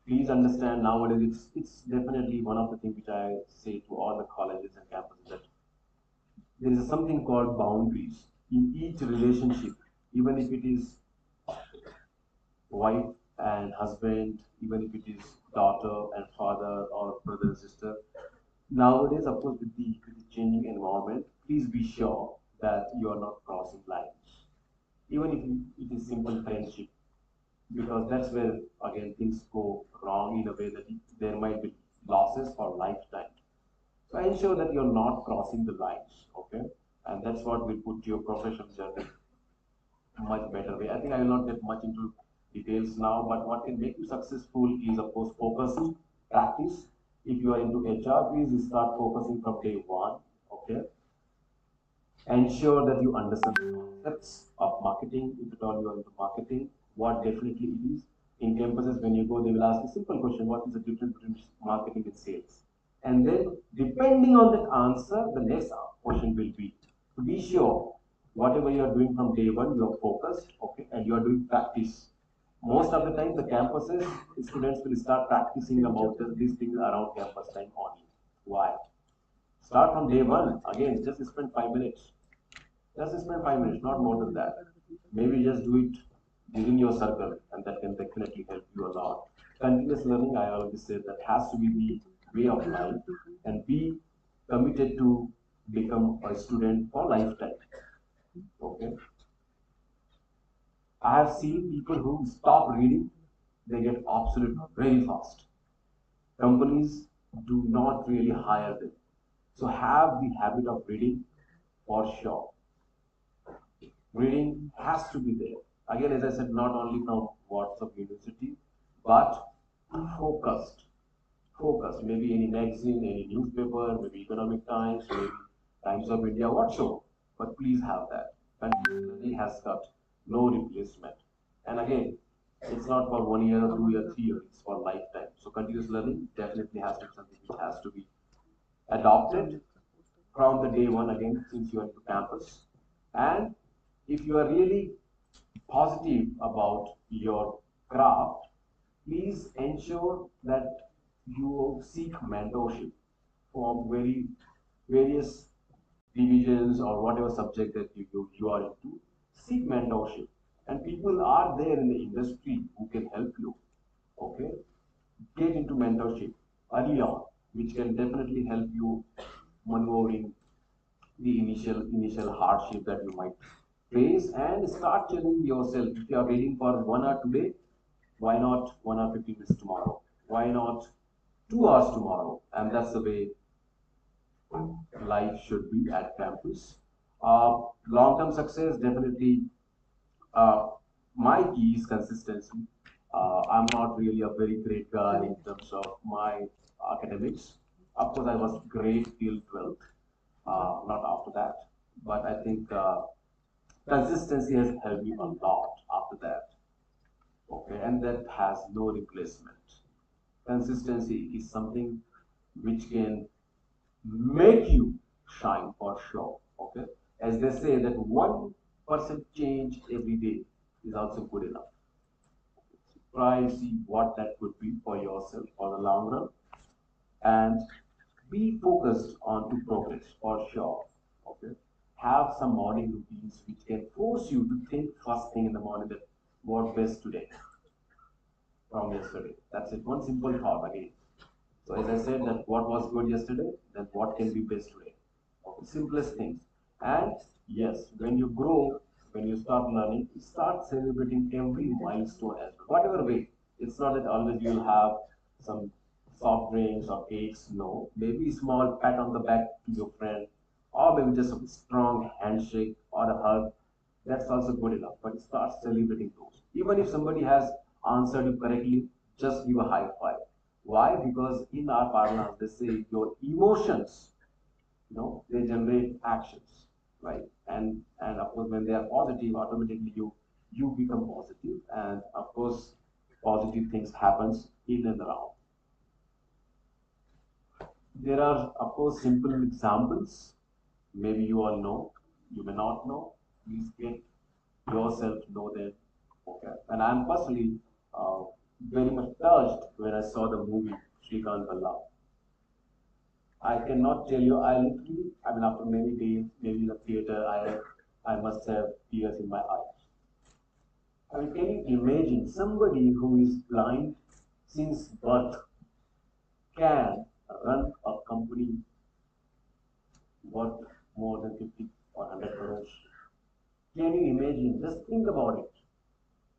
please understand nowadays it's definitely one of the things which I say to all the colleges and campuses that there is something called boundaries in each relationship, even if it is wife and husband, even if it is daughter and father or brother and sister. Nowadays, of course, with the changing environment, please be sure that you are not crossing lines, even if it is simple friendship, because that's where again things go wrong in a way that there might be losses for lifetime. So ensure that you're not crossing the lines, okay? And that's what will put your professional journey much better way. I think I will not get much into details now, but what can make you successful is of course focusing, practice. If you are into HR, please start focusing from day one, okay? Ensure that you understand the concepts of marketing. If at all you are into marketing, what definitely it is. In campuses, when you go, they will ask a simple question: what is the difference between marketing and sales? And then, depending on that answer, the next question will be to be sure whatever you are doing from day one, you are focused, okay, and you are doing practice. Most of the time, the campuses, students will start practicing about these things around campus time only. Why? Start from day one. Again, just spend 5 minutes. Just spend 5 minutes, not more than that. Maybe just do it within your circle, and that can definitely help you a lot. Continuous learning, I always say, that has to be the way of life, and be committed to become a student for lifetime. Okay. I have seen people who stop reading, they get obsolete very fast. Companies do not really hire them. So have the habit of reading for sure. Reading has to be there. Again, as I said, not only from WhatsApp University, but focused. Focused. Maybe any magazine, any newspaper, maybe Economic Times, maybe Times of India, what show. But please have that. Continuous learning has got no replacement. And again, it's not for 1 year or 2 year, 3 years, it's for lifetime. So continuous learning definitely has to be something which has to be adopted from the day one again since you are into campus. And if you are really positive about your craft, please ensure that you seek mentorship from various divisions or whatever subject that you are into, seek mentorship. And people are there in the industry who can help you. Okay? Get into mentorship early on, which can definitely help you maneuvering the initial hardship that you might face, and start challenging yourself. If you are reading for 1 hour today, why not 1 hour 15 minutes tomorrow? Why not 2 hours tomorrow? And that's the way life should be at campus. Long-term success, definitely. My key is consistency. I'm not really a very great guy in terms of my academics. Of course, I was great till 12th, not after that. But I think consistency has helped me a lot after that. Okay, and that has no replacement. Consistency is something which can make you shine for sure. Okay, as they say that 1% change every day is also good enough. Try and see what that could be for yourself for the long run, and be focused on to progress for sure. Okay, have some morning routines which can force you to think first thing in the morning that what best today from yesterday. That's it. One simple thought again. So as I said that what was good yesterday, then what can be best today. Okay, simplest things. And yes, when you grow, when you start learning, start celebrating every milestone as well. Whatever way. It's not that always you'll have some soft drinks or cakes. No. Maybe small pat on the back to your friend, or maybe just a strong handshake or a hug. That's also good enough. But start celebrating those. Even if somebody has answered you correctly, just give a high five. Why? Because in our parlance, they say your emotions, they generate actions, right? And of course, when they are positive, automatically you become positive, and of course, positive things happens in and around. There are, of course, simple examples. Maybe you all know, you may not know. Please get yourself to know them. Okay. And I'm personally very much touched when I saw the movie Shrikant Balla. I cannot tell you, after many days, maybe in the theater, I must have tears in my eyes. I mean, can you imagine somebody who is blind since birth can run a company worth more than 50 or 100 crores? Can you imagine? Just think about it.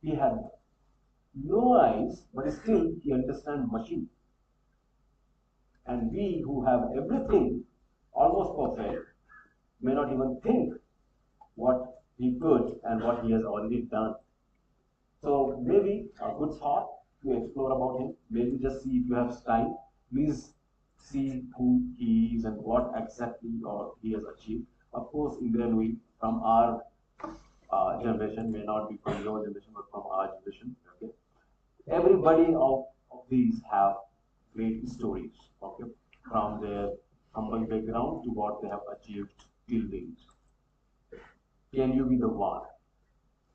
He had no eyes, but still he understands machine. And we who have everything almost perfect may not even think what he could and what he has already done. So maybe a good thought to explore about him. Maybe just see if you have time. Please see who he is and what exactly or he has achieved. Of course, Indian from our generation, may not be from your generation, but from our generation. Okay? Everybody of these have great stories. Okay? From their humble background to what they have achieved till date. Can you be the one?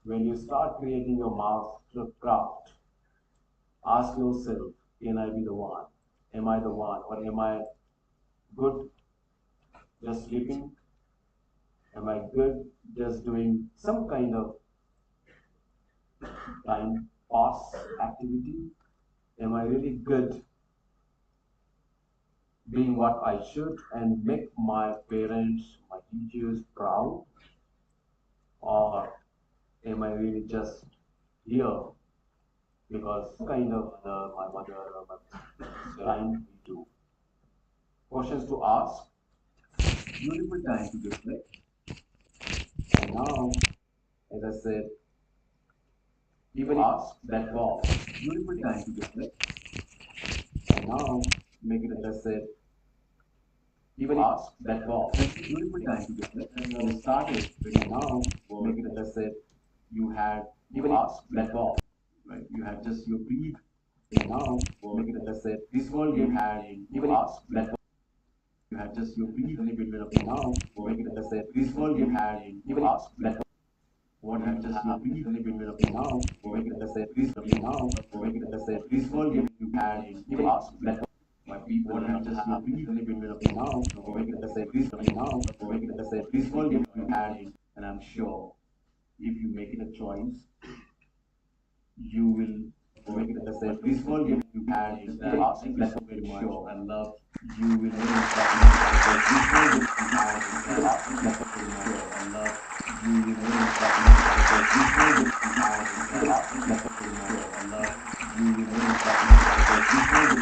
When you start creating your master craft, ask yourself, can I be the one? Am I the one? Or am I good just sleeping? Am I good just doing some kind of time pass activity? Am I really good being what I should and make my parents, my teachers proud? Or am I really just here because kind of my mother or my trying me to? Questions to ask, beautiful time to reflect. And now, as I said, even ask that God, beautiful time to reflect. And now, make it as I said, even ask that God, beautiful time to reflect. And you started, and now, make it as I said, you had even ask that God, right? You had just your breathe. And now, make it as I said, this world you had even ask that God. You had just your breathe in between of now, make it as I said, this world you had even ask that God. What you had just your breathe in between of now, make it as I said, this now, make it as I said, this world you had even ask that God. My people have just increased a little bit of it now, to make it a increase now, to make it a increase volume, and I'm sure if you make it a choice, you will make it a increase volume, and that's very sure and love, you will make it a increase volume, and that's very sure and love, you will make it a increase volume, and that's very sure and love, you will make it a increase volume,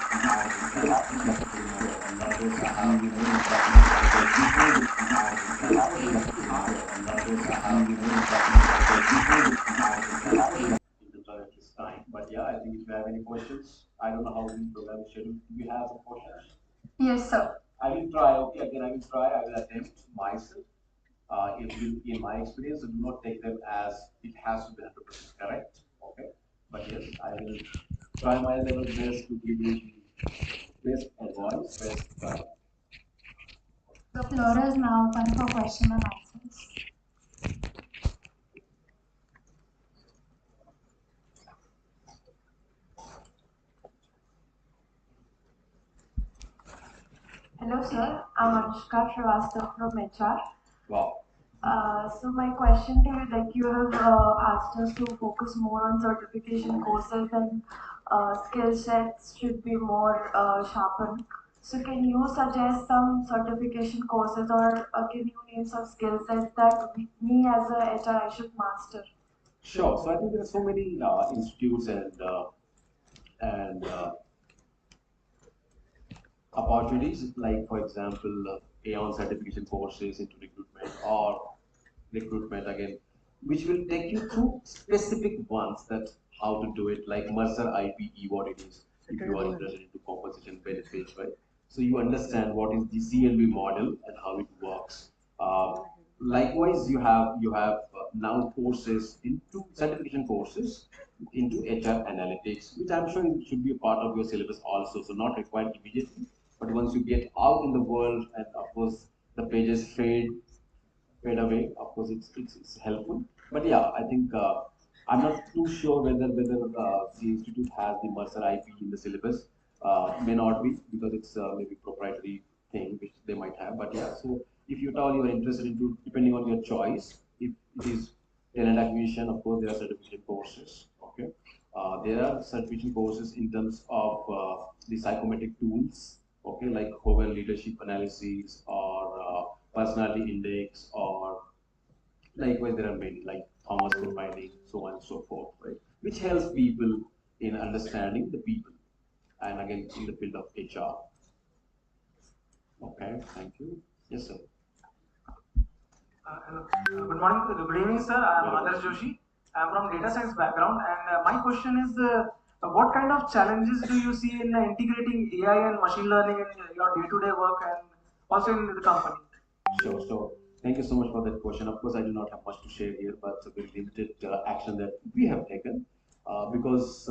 and that's very sure and love, you will make it a increase volume, and that's very sure and love, you will make it a increase volume, at this time. But yeah, I think if you have any questions, I don't know how the program is scheduled. Do you have some questions?
Yes, sir.
I will try. Okay, again, I will try. I will attempt myself. In my experience, do not take them as it has to be 100% correct. Okay, but yes, I will try my level best to give you the best advice, best guide.
The floor is now open for question and answers.
Hello, sir. I'm Anushka Srivastava from HR.
Wow.
So my question to you, like you have asked us to focus more on certification courses and skill sets should be more sharpened. So can you suggest some certification courses or can you name some skill sets that me as a HR I should master?
Sure. So I think there are so many institutes and opportunities, like for example, Aon certification courses into recruitment or recruitment again, which will take you through specific ones that how to do it, like Mercer IPE, what it is, if you are interested into compensation benefits, right? So you understand what is the CLB model and how it works. Likewise, you have now courses into certification courses into HR analytics, which I'm sure it should be a part of your syllabus also, so not required immediately. But once you get out in the world, and of course the pages fade away. Of course, it's helpful. But yeah, I think I'm not too sure whether the institute has the Mercer IP in the syllabus. May not be because it's maybe proprietary thing which they might have. But yeah, so if you at all you are interested into, depending on your choice, if it is talent acquisition, of course there are certification courses. Okay, there are certification courses in terms of the psychometric tools. Okay, like Hoover leadership analysis or personality index, or likewise there are many like Thomas profiling, so on and so forth, right? Which helps people in understanding the people, and again in the field of HR. Okay, thank you. Yes, sir.
Hello. Good evening, sir. I am Adarsh Joshi. I am from data science background, and my question is, what kind of challenges do you see in integrating AI and machine learning in your day-to-day work and also in the company?
Sure. So thank you so much for that question. Of course, I do not have much to share here, but it's a very limited action that we have taken because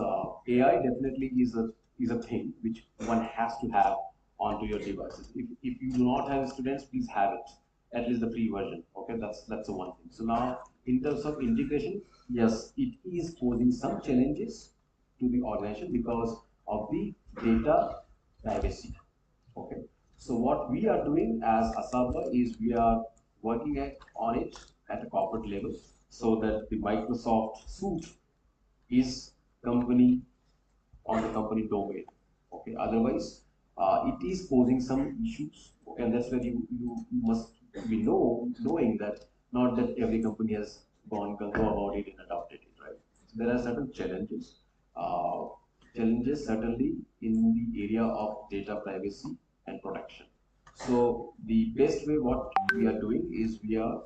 AI definitely is a thing which one has to have onto your devices. If you do not have students, please have it, at least the free version. Okay, that's the one thing. So now, in terms of integration, yes, it is posing some challenges to the organization because of the data privacy. Okay. So what we are doing as Assa is we are working on it at a corporate level so that the Microsoft suite is company on the company domain. Okay. Otherwise, it is posing some issues. Okay. And that's where you must be knowing that not that every company has go about it and adopted it, right? So there are certain challenges. Challenges certainly in the area of data privacy and protection. So the best way what we are doing is we are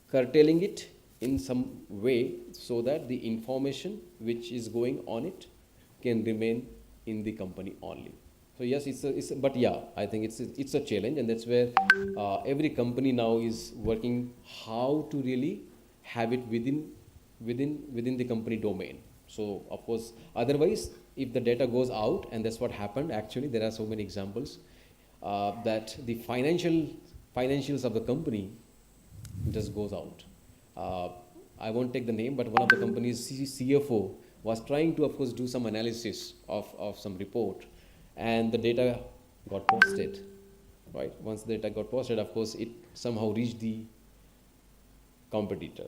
curtailing it in some way so that the information which is going on it can remain in the company only. So yes, but yeah, I think it's a challenge, and that's where every company now is working how to really have it within the company domain. So of course, otherwise, if the data goes out, and that's what happened actually, there are so many examples that the financials of the company just goes out. I won't take the name, but one of the company's CFO was trying to, of course, do some analysis of some report, and the data got posted, right? Once the data got posted, of course, it somehow reached the competitor,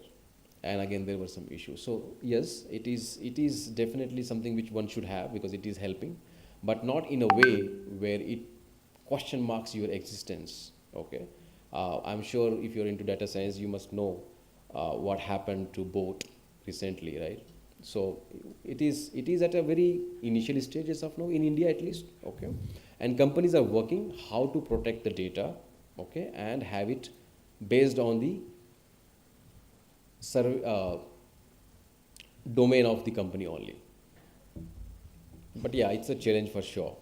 and again there were some issues. So yes, it is definitely something which one should have, because it is helping, but not in a way where it question marks your existence. Okay, I'm sure if you're into data science, you must know what happened to both recently, right? So it is at a very initial stages of now, in India at least. Okay, and companies are working how to protect the data, okay, and have it based on the domain of the company only. But yeah, it's a challenge for sure.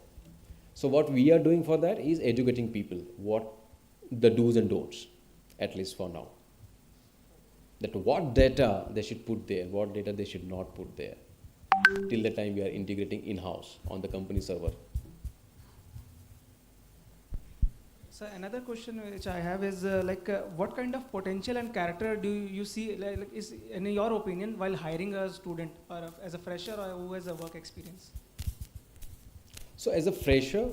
So what we are doing for that is educating people what the do's and don'ts, at least for now. That what data they should put there, what data they should not put there, till the time we are integrating in-house on the company server.
So another question which I have is what kind of potential and character do you see, is in your opinion, while hiring a student or as a fresher or who has a work experience?
So as a fresher,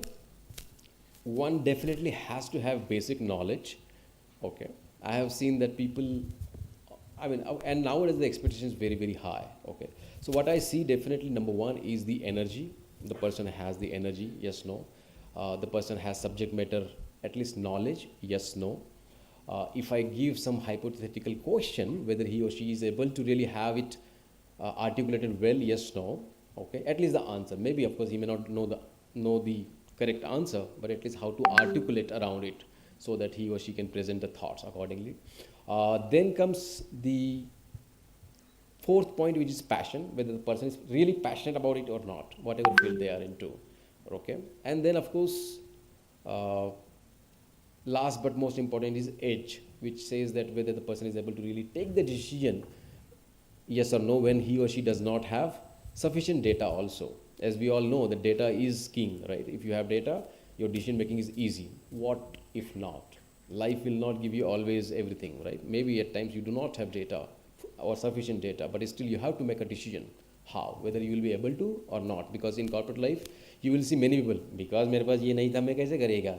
one definitely has to have basic knowledge. Okay, I have seen that people, I mean, and nowadays the expectation is very, very high. Okay, so what I see definitely, number one is the energy. The person has the energy, yes, no. The person has subject matter, at least knowledge, yes, no. If I give some hypothetical question, whether he or she is able to really have it articulated well, yes, no. Okay, at least the answer. Maybe, of course, he may not know the correct answer, but at least how to articulate around it, so that he or she can present the thoughts accordingly. Then comes the fourth point, which is passion, whether the person is really passionate about it or not, whatever field they are into. Okay, and then of course, last but most important is edge, which says that whether the person is able to really take the decision, yes or no, when he or she does not have sufficient data also. As we all know, the data is king, right? If you have data, your decision making is easy. What if not? Life will not give you always everything, right? Maybe at times you do not have data or sufficient data, but still you have to make a decision. How? Whether you will be able to or not. Because in corporate life, you will see many people, because मेरे पास ये नहीं था, मैं कैसे करेगा?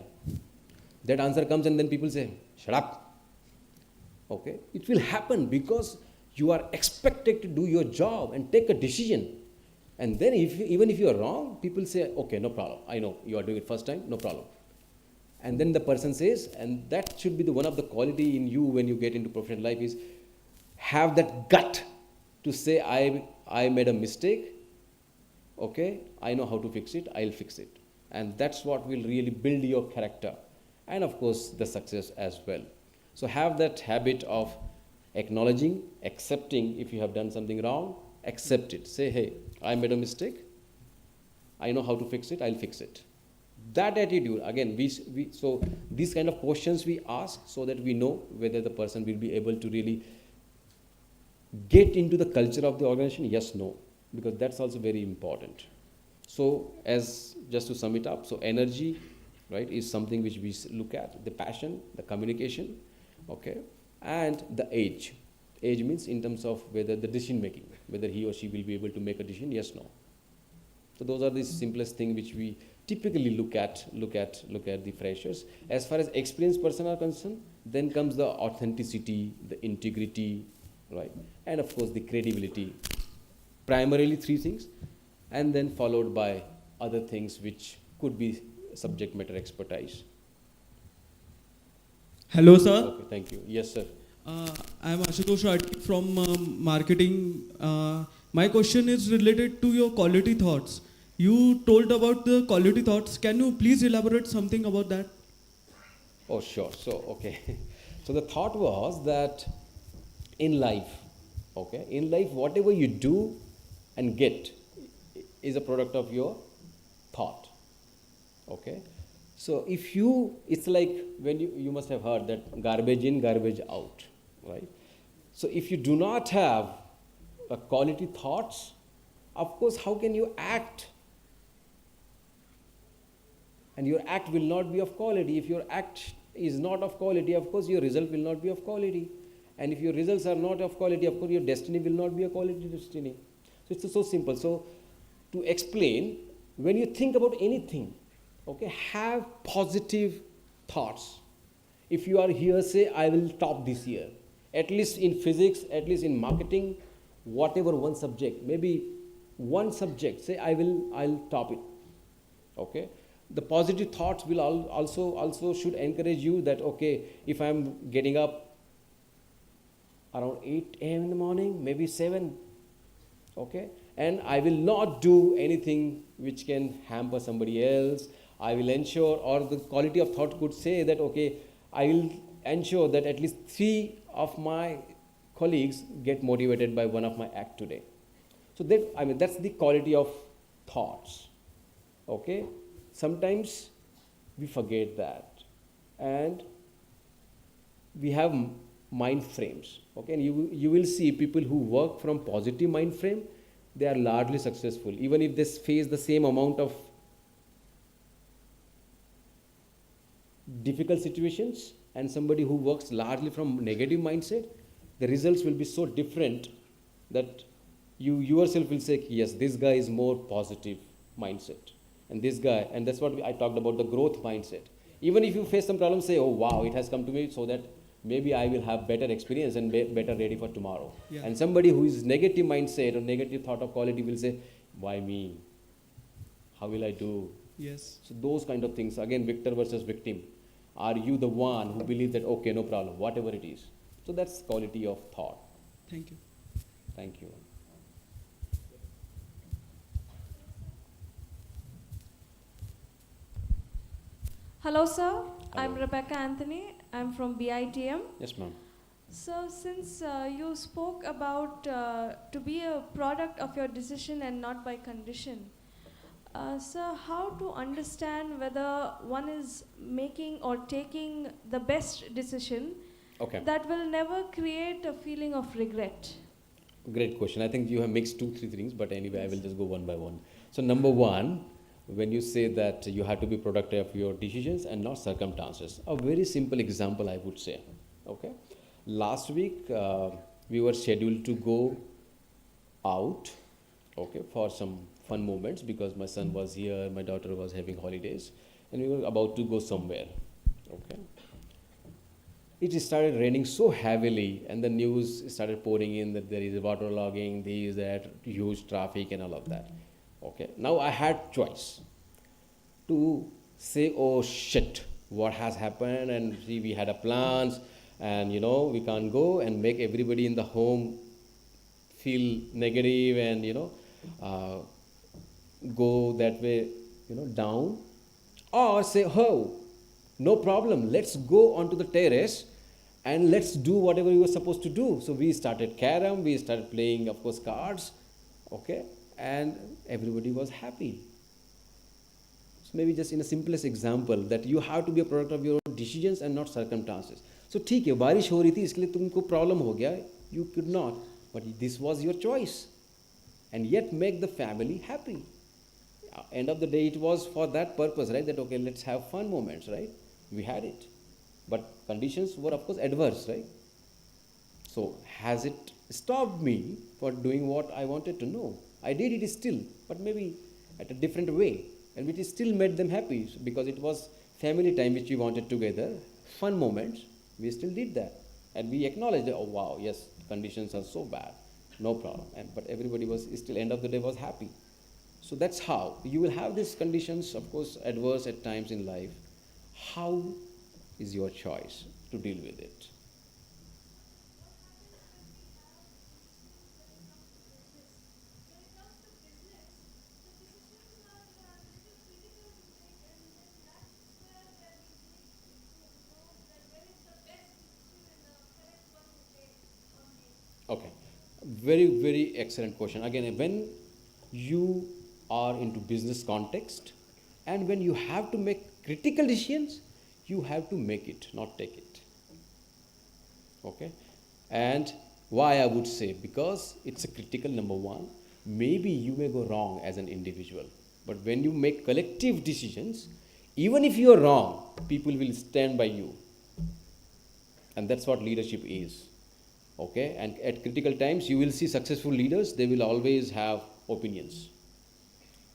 That answer comes and then people say, shut up. Okay? It will happen because you are expected to do your job and take a decision. And then even if you are wrong, people say, okay, no problem. I know you are doing it first time, no problem. And then the person says, and that should be the one of the quality in you when you get into professional life, is have that gut to say, I made a mistake. Okay, I know how to fix it, I'll fix it. And that's what will really build your character. And of course, the success as well. So have that habit of acknowledging, accepting if you have done something wrong, accept it. Say, hey, I made a mistake. I know how to fix it, I'll fix it. That attitude, again, so these kind of questions we ask so that we know whether the person will be able to really get into the culture of the organization, yes, no. Because that's also very important. So just to sum it up, so energy, right, is something which we look at, the passion, the communication, okay, and the age. Age means in terms of whether the decision making, whether he or she will be able to make a decision, yes, no. So those are the simplest things which we typically look at the freshers. As far as experienced person are concerned, then comes the authenticity, the integrity, right, and of course the credibility. Primarily three things, and then followed by other things which could be subject matter expertise.
Hello, sir.
Okay, thank you. Yes, sir.
I am Ashutosh Rathi from marketing. My question is related to your quality thoughts. You told about the quality thoughts. Can you please elaborate something about that?
Oh, sure. So, okay. So the thought was that in life, okay, in life, whatever you do and get is a product of your thought. Okay. So if it's like when you must have heard that garbage in, garbage out, right? So if you do not have a quality thoughts, of course, how can you act? And your act will not be of quality. If your act is not of quality, of course, your result will not be of quality. And if your results are not of quality, of course, your destiny will not be a quality destiny. So It's so simple. So to explain, when you think about anything, okay, have positive thoughts. If you are here, say, I will top this year, at least in physics, at least in marketing, whatever one subject, maybe one subject, say, I'll top it. Okay, the positive thoughts will also should encourage you that, okay, if I'm getting up around 8 a.m. in the morning, maybe 7, okay, and I will not do anything which can hamper somebody else. I will ensure, or the quality of thought could say that, okay, I will ensure that at least 3 of my colleagues get motivated by one of my act today. So that, that's the quality of thoughts. Okay, sometimes we forget that, and we have mind frames. Okay, and you will see people who work from positive mind frame, they are largely successful, even if they face the same amount of difficult situations, and somebody who works largely from negative mindset, the results will be so different that you yourself will say, yes, this guy is more positive mindset, and this guy, and that's what I talked about, the growth mindset. Even if you face some problems, say, oh wow, it has come to me, so that maybe I will have better experience and better ready for tomorrow. Yeah. And somebody who is negative mindset or negative thought of quality will say, why me? How will I do?
Yes.
So those kind of things, again, victor versus victim. Are you the one who believes that, okay, no problem, whatever it is? So that's quality of thought.
Thank you.
Thank you.
Hello, sir. I'm Rebecca Anthony. I'm from BITM.
Yes, ma'am.
So, since you spoke about to be a product of your decision and not by condition, sir, how to understand whether one is making or taking the best decision that will never create a feeling of regret?
Great question. I think you have mixed 2-3 things, but anyway, I will just go one by one. So number one, when you say that you have to be product of your decisions and not circumstances, a very simple example I would say. Okay, last week we were scheduled to go out, okay, for some fun moments because my son was here, my daughter was having holidays, and we were about to go somewhere. Okay, it started raining so heavily, and the news started pouring in that there is waterlogging, this, that, huge traffic, and all of that. Okay, now I had choice to say, oh shit, what has happened, and see, we had a plans, and we can't go, and make everybody in the home feel negative, and go that way, down, or say, oh, no problem, let's go onto the terrace and let's do whatever we were supposed to do. So we started carom, we started playing, of course, cards, okay, and everybody was happy. So maybe just in a simplest example, that you have to be a product of your own decisions and not circumstances. So ठीक है, बारिश हो रही थी इसलिए तुमको problem हो गया, you could not, but this was your choice, and yet make the family happy. End of the day, it was for that purpose, right? That okay, let's have fun moments, right? We had it, but conditions were of course adverse, right? So has it stopped me for doing what I wanted to know? I did it still, but maybe at a different way, and which still made them happy because it was family time which we wanted together, fun moments. We still did that, and we acknowledged that, oh wow, yes, conditions are so bad, no problem, but everybody was still, end of the day, was happy. So that's how you will have these conditions, of course, adverse at times in life. How is your choice to deal with it? Okay, very, very excellent question. Again, when you are into business context and when you have to make critical decisions, you have to make it, not take it. Okay, and why I would say, because it's a critical, number one, maybe you may go wrong as an individual, but when you make collective decisions, even if you are wrong, people will stand by you, and that's what leadership is. Okay, and at critical times, you will see successful leaders, they will always have opinions.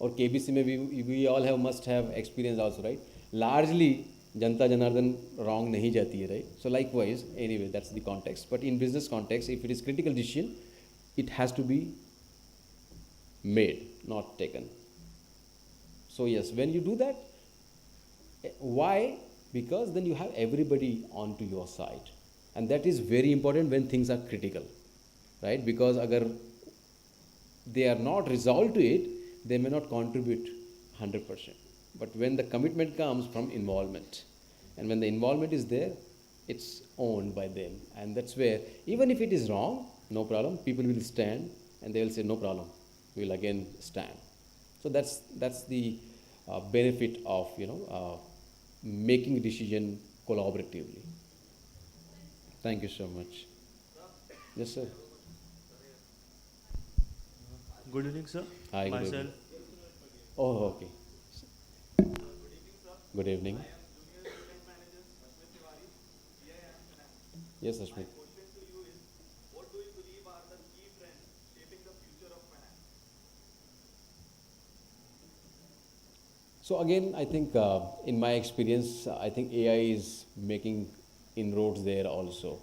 Or KBC में we all must have experience also, right? Largely, Janta Janardhan wrong nahi jati hai, right? So likewise, anyway, that's the context. But in business context, if it is critical decision, it has to be made, not taken. So yes, when you do that, why? Because then you have everybody onto your side. And that is very important when things are critical, right? Because agar they are not resolved to it, they may not contribute 100%. But when the commitment comes from involvement, and when the involvement is there, it's owned by them. And that's where, even if it is wrong, no problem, people will stand and they will say, no problem, we will again stand. So that's the benefit of, making a decision collaboratively. Thank you so much. Yes, sir.
Good evening, sir.
Hi, good
Myself.
evening. Oh, okay. Good evening. Yes, Ashmit. So again, I think in my experience, I think AI is making inroads there also.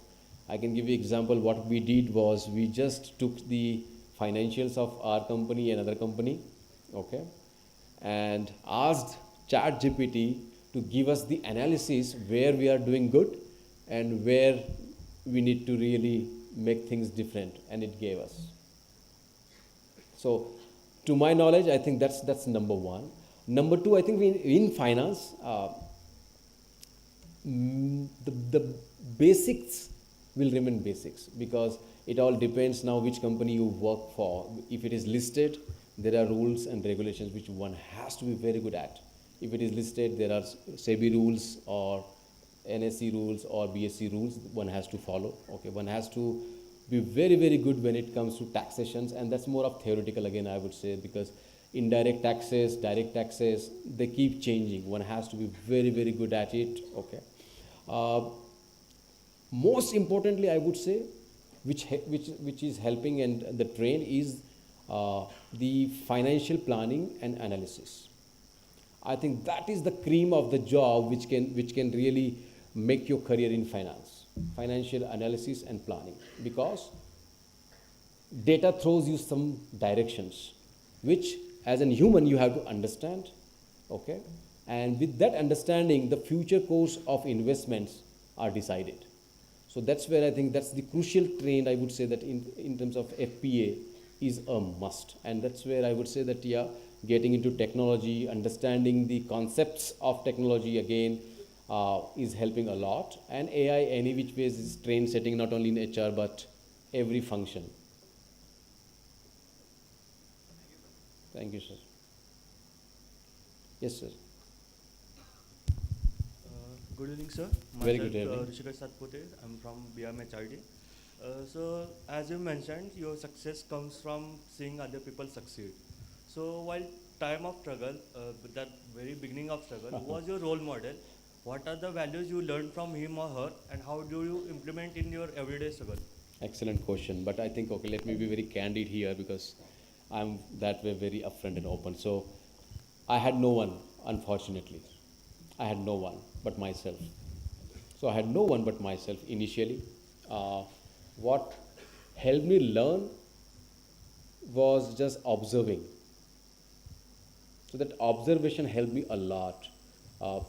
I can give you example. What we did was we just took the financials of our company and other company, okay, and asked ChatGPT to give us the analysis where we are doing good and where we need to really make things different, and it gave us. So, to my knowledge, I think that's number one. Number two, I think in finance, the basics will remain basics, because it all depends now which company you work for. If it is listed, there are rules and regulations which one has to be very good at. If it is listed, there are SEBI rules or NSE rules or BSE rules one has to follow. Okay, one has to be very, very good when it comes to taxations, and that's more of theoretical again, I would say, because indirect taxes, direct taxes, they keep changing. One has to be very, very good at it. Okay. Most importantly, I would say, which is helping and the trend is the financial planning and analysis. I think that is the cream of the job which can really make your career in finance, financial analysis and planning, because data throws you some directions which as a human you have to understand, okay, and with that understanding the future course of investments are decided. So that's where I think that's the crucial trend, I would say, that in terms of FPA is a must. And that's where I would say that, yeah, getting into technology, understanding the concepts of technology again is helping a lot. And AI, any which ways, is trend setting not only in HR but every function. Thank you, sir. Yes, sir.
Good evening, sir.
Very good evening.
Rishikesh Satpute. I'm from BIMHRD. So, as you mentioned, your success comes from seeing other people succeed. So, while time of struggle, that very beginning of struggle, who was your role model? What are the values you learned from him or her, and how do you implement in your everyday struggle?
Excellent question. But I think, okay, let me be very candid here, because I'm that way very upfront and open. So, I had no one, unfortunately. I had no one but myself. So I had no one but myself initially. What helped me learn was just observing. So that observation helped me a lot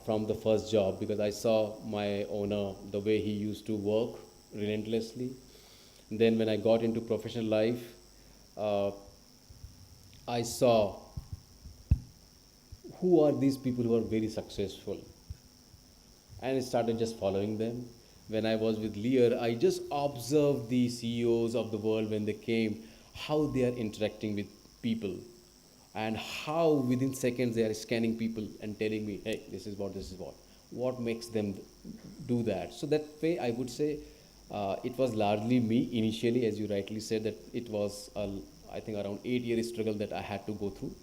from the first job, because I saw my owner, the way he used to work relentlessly. And then when I got into professional life, I saw who are these people who are very successful, and I started just following them. When I was with Lear, I just observed the CEOs of the world when they came, how they are interacting with people, and how within seconds they are scanning people and telling me, hey, this is what makes them do that. So that way I would say it was largely me initially, as you rightly said, that it was I think around 8-year struggle that I had to go through.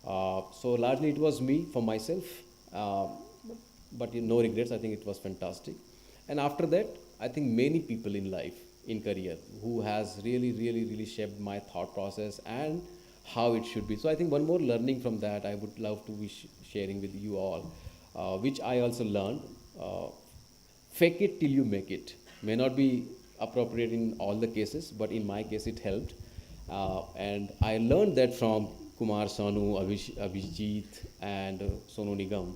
So largely it was me for myself, but no regrets. I think it was fantastic. And after that, I think many people in life in career, who has really shaped my thought process and how it should be. So I think one more learning from that I would love to be sharing with you all, which I also learned. Fake it till you make it. May not be appropriate in all the cases, but in my case it helped. And I learned that from Kumar Sanu, Abhijit, and Sonu Nigam.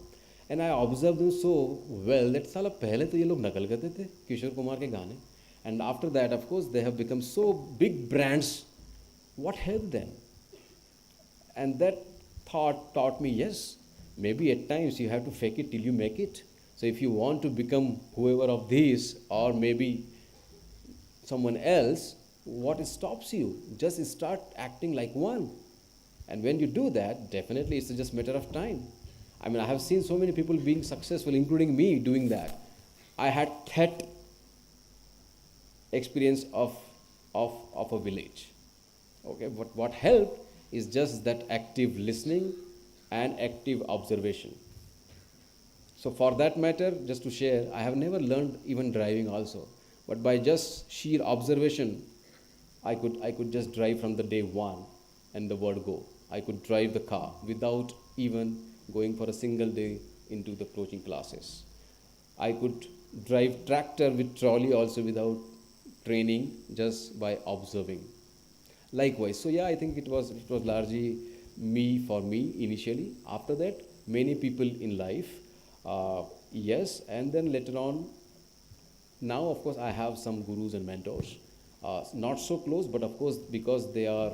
And I observed them so well that साला पहले तो ये लोग नकल करते थे किशोर कुमार के गाने, and after that, of course, they have become so big brands. What helped them? And that thought taught me, yes, maybe at times you have to fake it till you make it. So if you want to become whoever of these, or maybe someone else, what stops you? Just start acting like one. And when you do that, definitely it's just a matter of time. I mean, I have seen so many people being successful, including me, doing that. I had that experience of a village. Okay, but what helped is just that active listening and active observation. So for that matter, just to share, I have never learned even driving also. But by just sheer observation, I could just drive from the day one and the word go. I could drive the car without even going for a single day into the coaching classes. I could drive tractor with trolley also without training, just by observing. Likewise, so yeah, I think it was largely for me initially. After that, many people in life, yes, and then later on, now of course I have some gurus and mentors, not so close, but of course because they are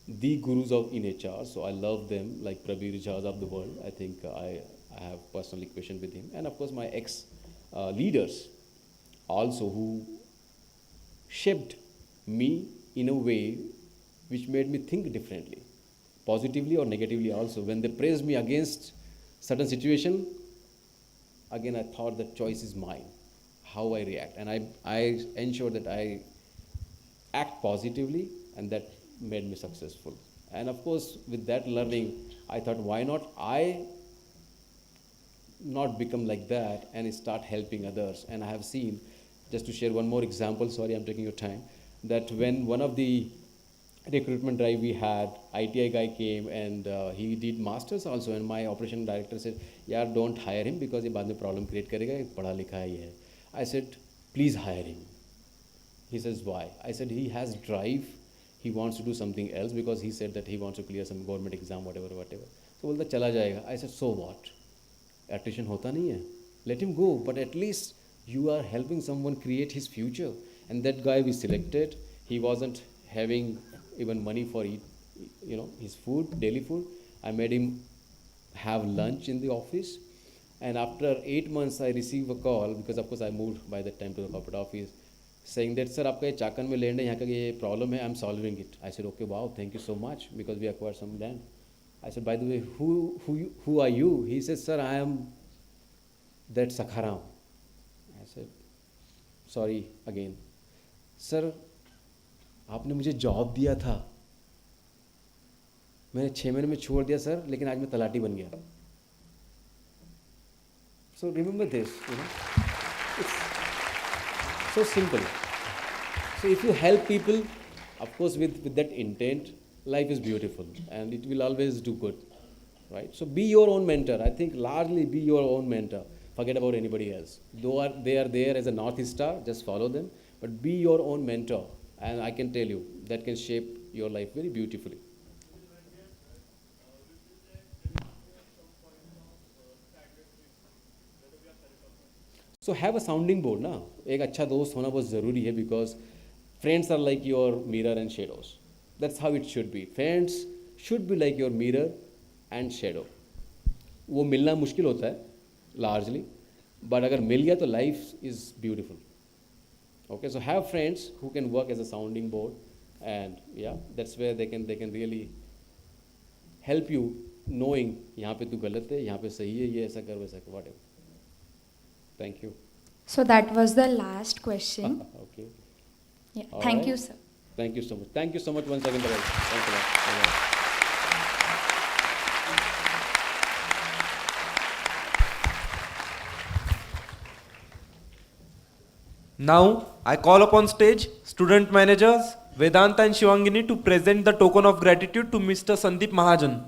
the gurus in HR, so I love them, like Prabir Jhaz of the world. I think I have personal equation with him, and of course my ex leaders also, who shaped me in a way which made me think differently, positively or negatively also. When they praised me against certain situation, again I thought that choice is mine, how I react, and I ensure that I act positively, and that made me successful. And of course, with that learning, I thought, why not I not become like that and start helping others. And I have seen, just to share one more example, sorry I'm taking your time, that when one of the recruitment drive we had, ITI guy came and he did masters also, and my operation director said, yaar, don't hire him because he baad mein problem create karega, ye padha likha hai ye hai. I said, please hire him. He says, why? I said, he has drive, he wants to do something else, because he said that he wants to clear some government exam, whatever. So bolta chala jayega. I said, so what? Attrition hota nahi hai. Let him go, but at least you are helping someone create his future. And that guy we selected, he wasn't having even money for his food, daily food. I made him have lunch in the office. And after 8 months, I received a call, because of course I moved by that time to the corporate office, saying that, sir, aapka ye Chakan mein land hai, yahan ka ye problem hai, I'm solving it. I said, okay, wow, thank you so much, because we acquired some land. I said, by the way, who are you? He said, sir, I am that Sakharam. I said, sorry again. Sir, आपने मुझे job दिया था, मैंने 6 महीने में छोड़ दिया sir, लेकिन आज मैं तलाटी बन गया. So remember this, it's so simple. So if you help people, of course with that intent, life is beautiful and it will always do good, right? So be your own mentor. I think largely be your own mentor. Forget about anybody else. Though they are there as a North Star, just follow them, but be your own mentor. And I can tell you, that can shape your life very beautifully. So have a sounding board, ना? एक अच्छा दोस्त होना बहुत ज़रूरी है, because friends are like your mirror and shadows. That's how it should be. Friends should be like your mirror and shadow. वो मिलना मुश्किल होता है, largely, but अगर मिल गया तो life is beautiful. Okay, so have friends who can work as a sounding board, and yeah, that's where they can really help you knowing यहाँ पे तू गलत है, यहाँ पे सही है, ये ऐसा कर वैसा कर, whatever. Thank you.
So that was the last question.
Okay.
Yeah.
All
Thank
right.
you, sir.
Thank you so much. Thank you so much once again, Balaji. Thanks a lot. Bye-bye.
Now I call upon stage student managers Vedanta and Shivangini to present the token of gratitude to Mr. Sandeep Mahajan.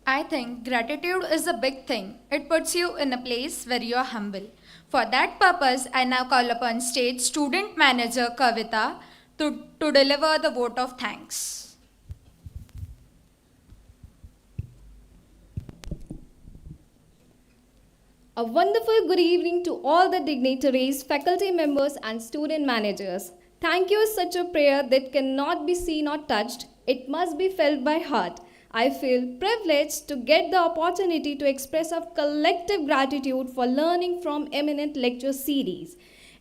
I think gratitude is a big thing. It puts you in a place where you are humble. For that purpose, I now call upon stage student manager Kavita to deliver the vote of thanks.
A wonderful good evening to all the dignitaries, faculty members, and student managers. Thank you is such a prayer that cannot be seen or touched. It must be felt by heart. I feel privileged to get the opportunity to express a collective gratitude for learning from Eminent lecture series.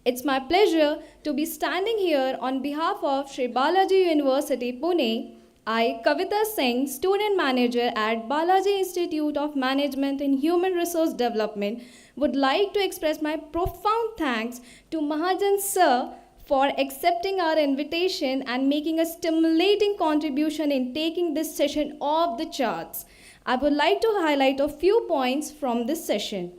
It's my pleasure to be standing here on behalf of Sri Balaji University, Pune. I, Kavita Singh, student manager at Balaji Institute of Management and Human Resource Development, would like to express my profound thanks to Mahajan sir for accepting our invitation and making a stimulating contribution in taking this session off the charts. I would like to highlight a few points from this session.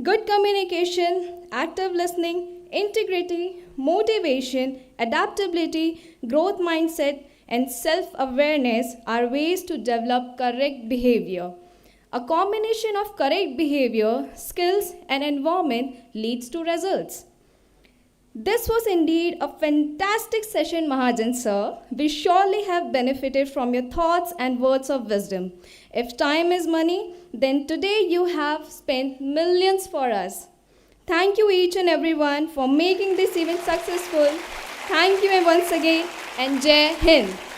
Good communication, active listening, integrity, motivation, adaptability, growth mindset, and self-awareness are ways to develop correct behavior. A combination of correct behavior, skills, and environment leads to results. This was indeed a fantastic session, Mahajan sir. We surely have benefited from your thoughts and words of wisdom. If time is money, then today you have spent millions for us. Thank you each and everyone for making this event successful. Thank you once again, and Jai Hind.